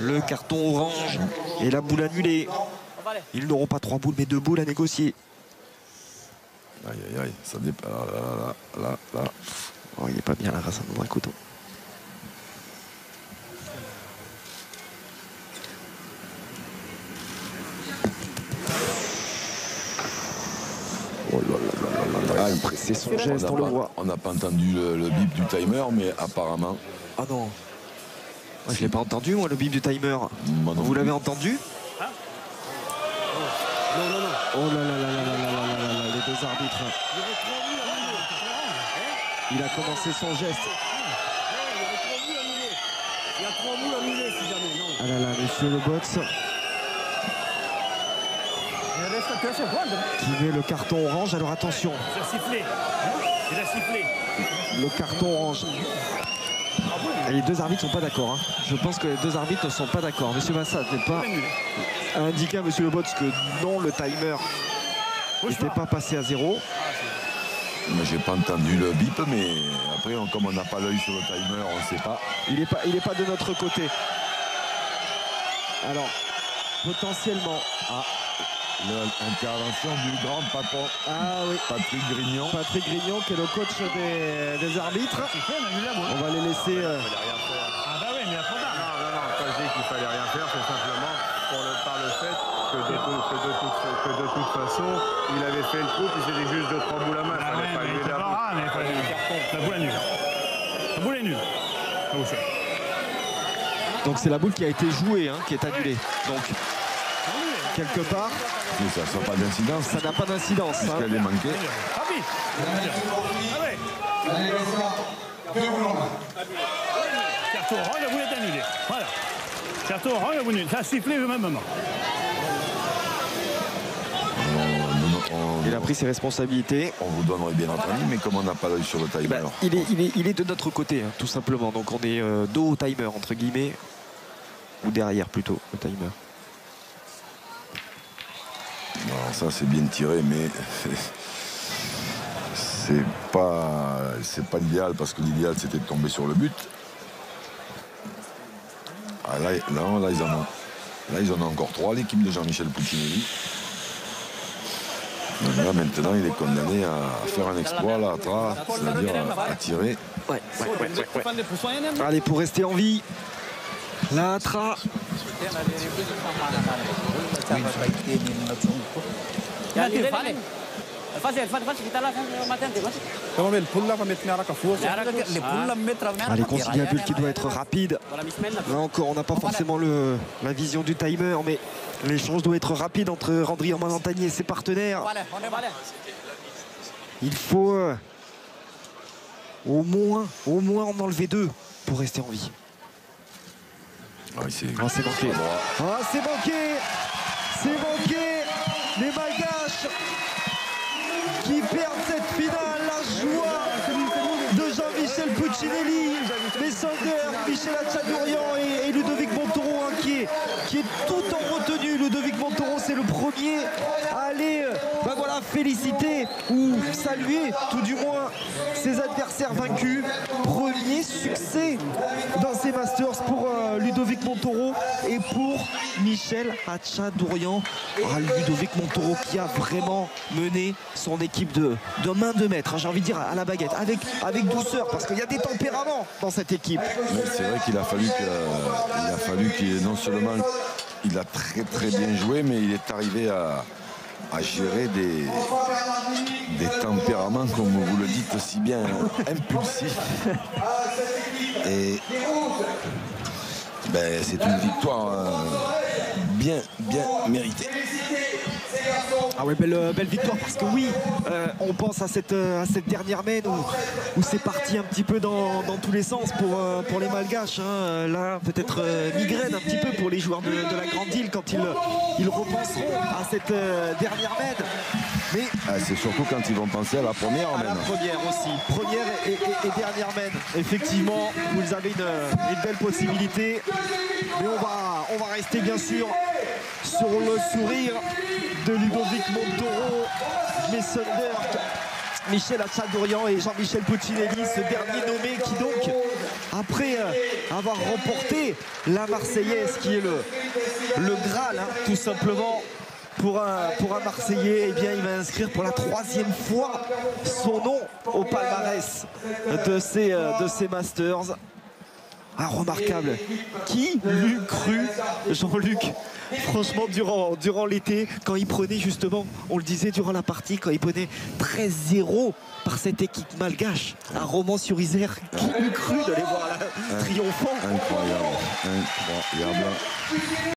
le carton orange et la boule annulée. Ils n'auront pas 3 boules, mais 2 boules à négocier. Aïe, aïe, aïe, ça dépasse. Là. Oh, il n'est pas bien, la race dans un couteau. C'est son geste, on le voit. On n'a pas entendu le bip du timer, mais apparemment. Ah non. Moi, je ne l'ai pas entendu, moi, le bip du timer. Vous l'avez entendu? Non. Oh là là là là là là là là, les deux arbitres. Il a commencé son geste. Il y a 3 boules annulées si jamais, non. Ah là là, monsieur le box. Qui met le carton orange. Alors attention. Il a sifflé. Il a sifflé. Le carton orange. Et les deux arbitres ne sont pas d'accord. Hein. Je pense que les deux arbitres ne sont pas d'accord. Monsieur Massat n'est pas indiqué à monsieur le box que non, le timer n'était pas passé à 0. Mais j'ai pas entendu le bip, mais après, comme on n'a pas l'œil sur le timer, on ne sait pas. Il est pas de notre côté. Alors, potentiellement. L'intervention du grand patron. Ah oui. Patrick Grignon. Patrick Grignon, qui est le coach des arbitres. On va les laisser. Ah bah oui, mais il y a trop tard. Non, quand je dis qu'il fallait rien faire, c'est simplement par le fait que de toute façon, il avait fait le coup, puis c'était juste 2-3 boules à main. Ah ouais, mais il était pas mais il fallait le carton. La boule est nulle. La boule est nulle. Donc c'est la boule qui a été jouée, hein, qui est annulée. Donc, quelque part. Mais ça n'a pas d'incidence. Ça n'a pas d'incidence. Puisqu'elle est manquée. Ah oui. Carton orange, la boule est annulée. Voilà. Carton orange, la boule est annulée. Ça a sifflé au même moment. Il a pris ses responsabilités. On vous donnerait bien notre avis, mais comme on n'a pas l'œil sur le timer. Il est de notre côté, hein, tout simplement. Donc on est dos au timer, entre guillemets. Ou derrière plutôt, le timer. Alors ça c'est bien tiré, mais c'est pas l'idéal, parce que l'idéal c'était de tomber sur le but. Ah, là ils en ont encore 3, l'équipe de Jean-Michel Puccinelli. Donc là maintenant il est condamné à faire un exploit là, c'est-à-dire à tirer. Ouais. Allez, pour rester en vie, la Atra. Les consignes à but qui doit être rapide. Là encore, on n'a pas forcément la vision du timer, mais l'échange doit être rapide entre Randrian Malentagny et ses partenaires. Il faut au moins en enlever 2 pour rester en vie. C'est manqué. C'est manqué. Les Malgaches qui perdent cette finale. La joie de Jean-Michel Puccinelli, les Sanders, Michel Hatchadourian et Ludovic Montoro, hein, qui est tout en retenue. Ludovic Montoro, c'est le premier à aller féliciter ou saluer tout du moins ses adversaires vaincus. Premier succès dans ces Masters pour Ludovic Montoro et pour Michel Hatchadourian. Ludovic Montoro qui a vraiment mené son équipe de main de maître, hein, j'ai envie de dire à la baguette, avec douceur, parce qu'il y a des tempéraments dans cette équipe. C'est vrai qu'il a fallu qu'il non seulement il a très bien joué, mais il est arrivé à gérer des tempéraments, comme vous le dites si bien, impulsifs. Et c'est une victoire bien méritée. Ah ouais, belle victoire, parce que oui, on pense à cette dernière main où c'est parti un petit peu dans tous les sens pour les Malgaches, hein. Là, peut-être migraine un petit peu pour les joueurs de la Grande Île quand ils repenseront à cette dernière main. Mais c'est surtout quand ils vont penser à la première main. La première aussi, première et dernière main. Effectivement, vous avez une belle possibilité, mais on va rester bien sûr sur le sourire de Ludovic Montoro, Michel Hatchadourian et Jean-Michel Puccinelli, ce dernier nommé qui donc, après avoir remporté la Marseillaise, qui est le Graal, hein, tout simplement, pour un Marseillais, eh bien, il va inscrire pour la 3e fois son nom au palmarès de ces Masters. Ah, remarquable. Qui l'eût cru, Jean-Luc? Franchement, durant l'été, quand il prenait justement, on le disait durant la partie, quand il prenait 13-0 par cette équipe malgache, à Romans-sur-Isère, qui l'eût cru de les voir là triomphant? Incroyable.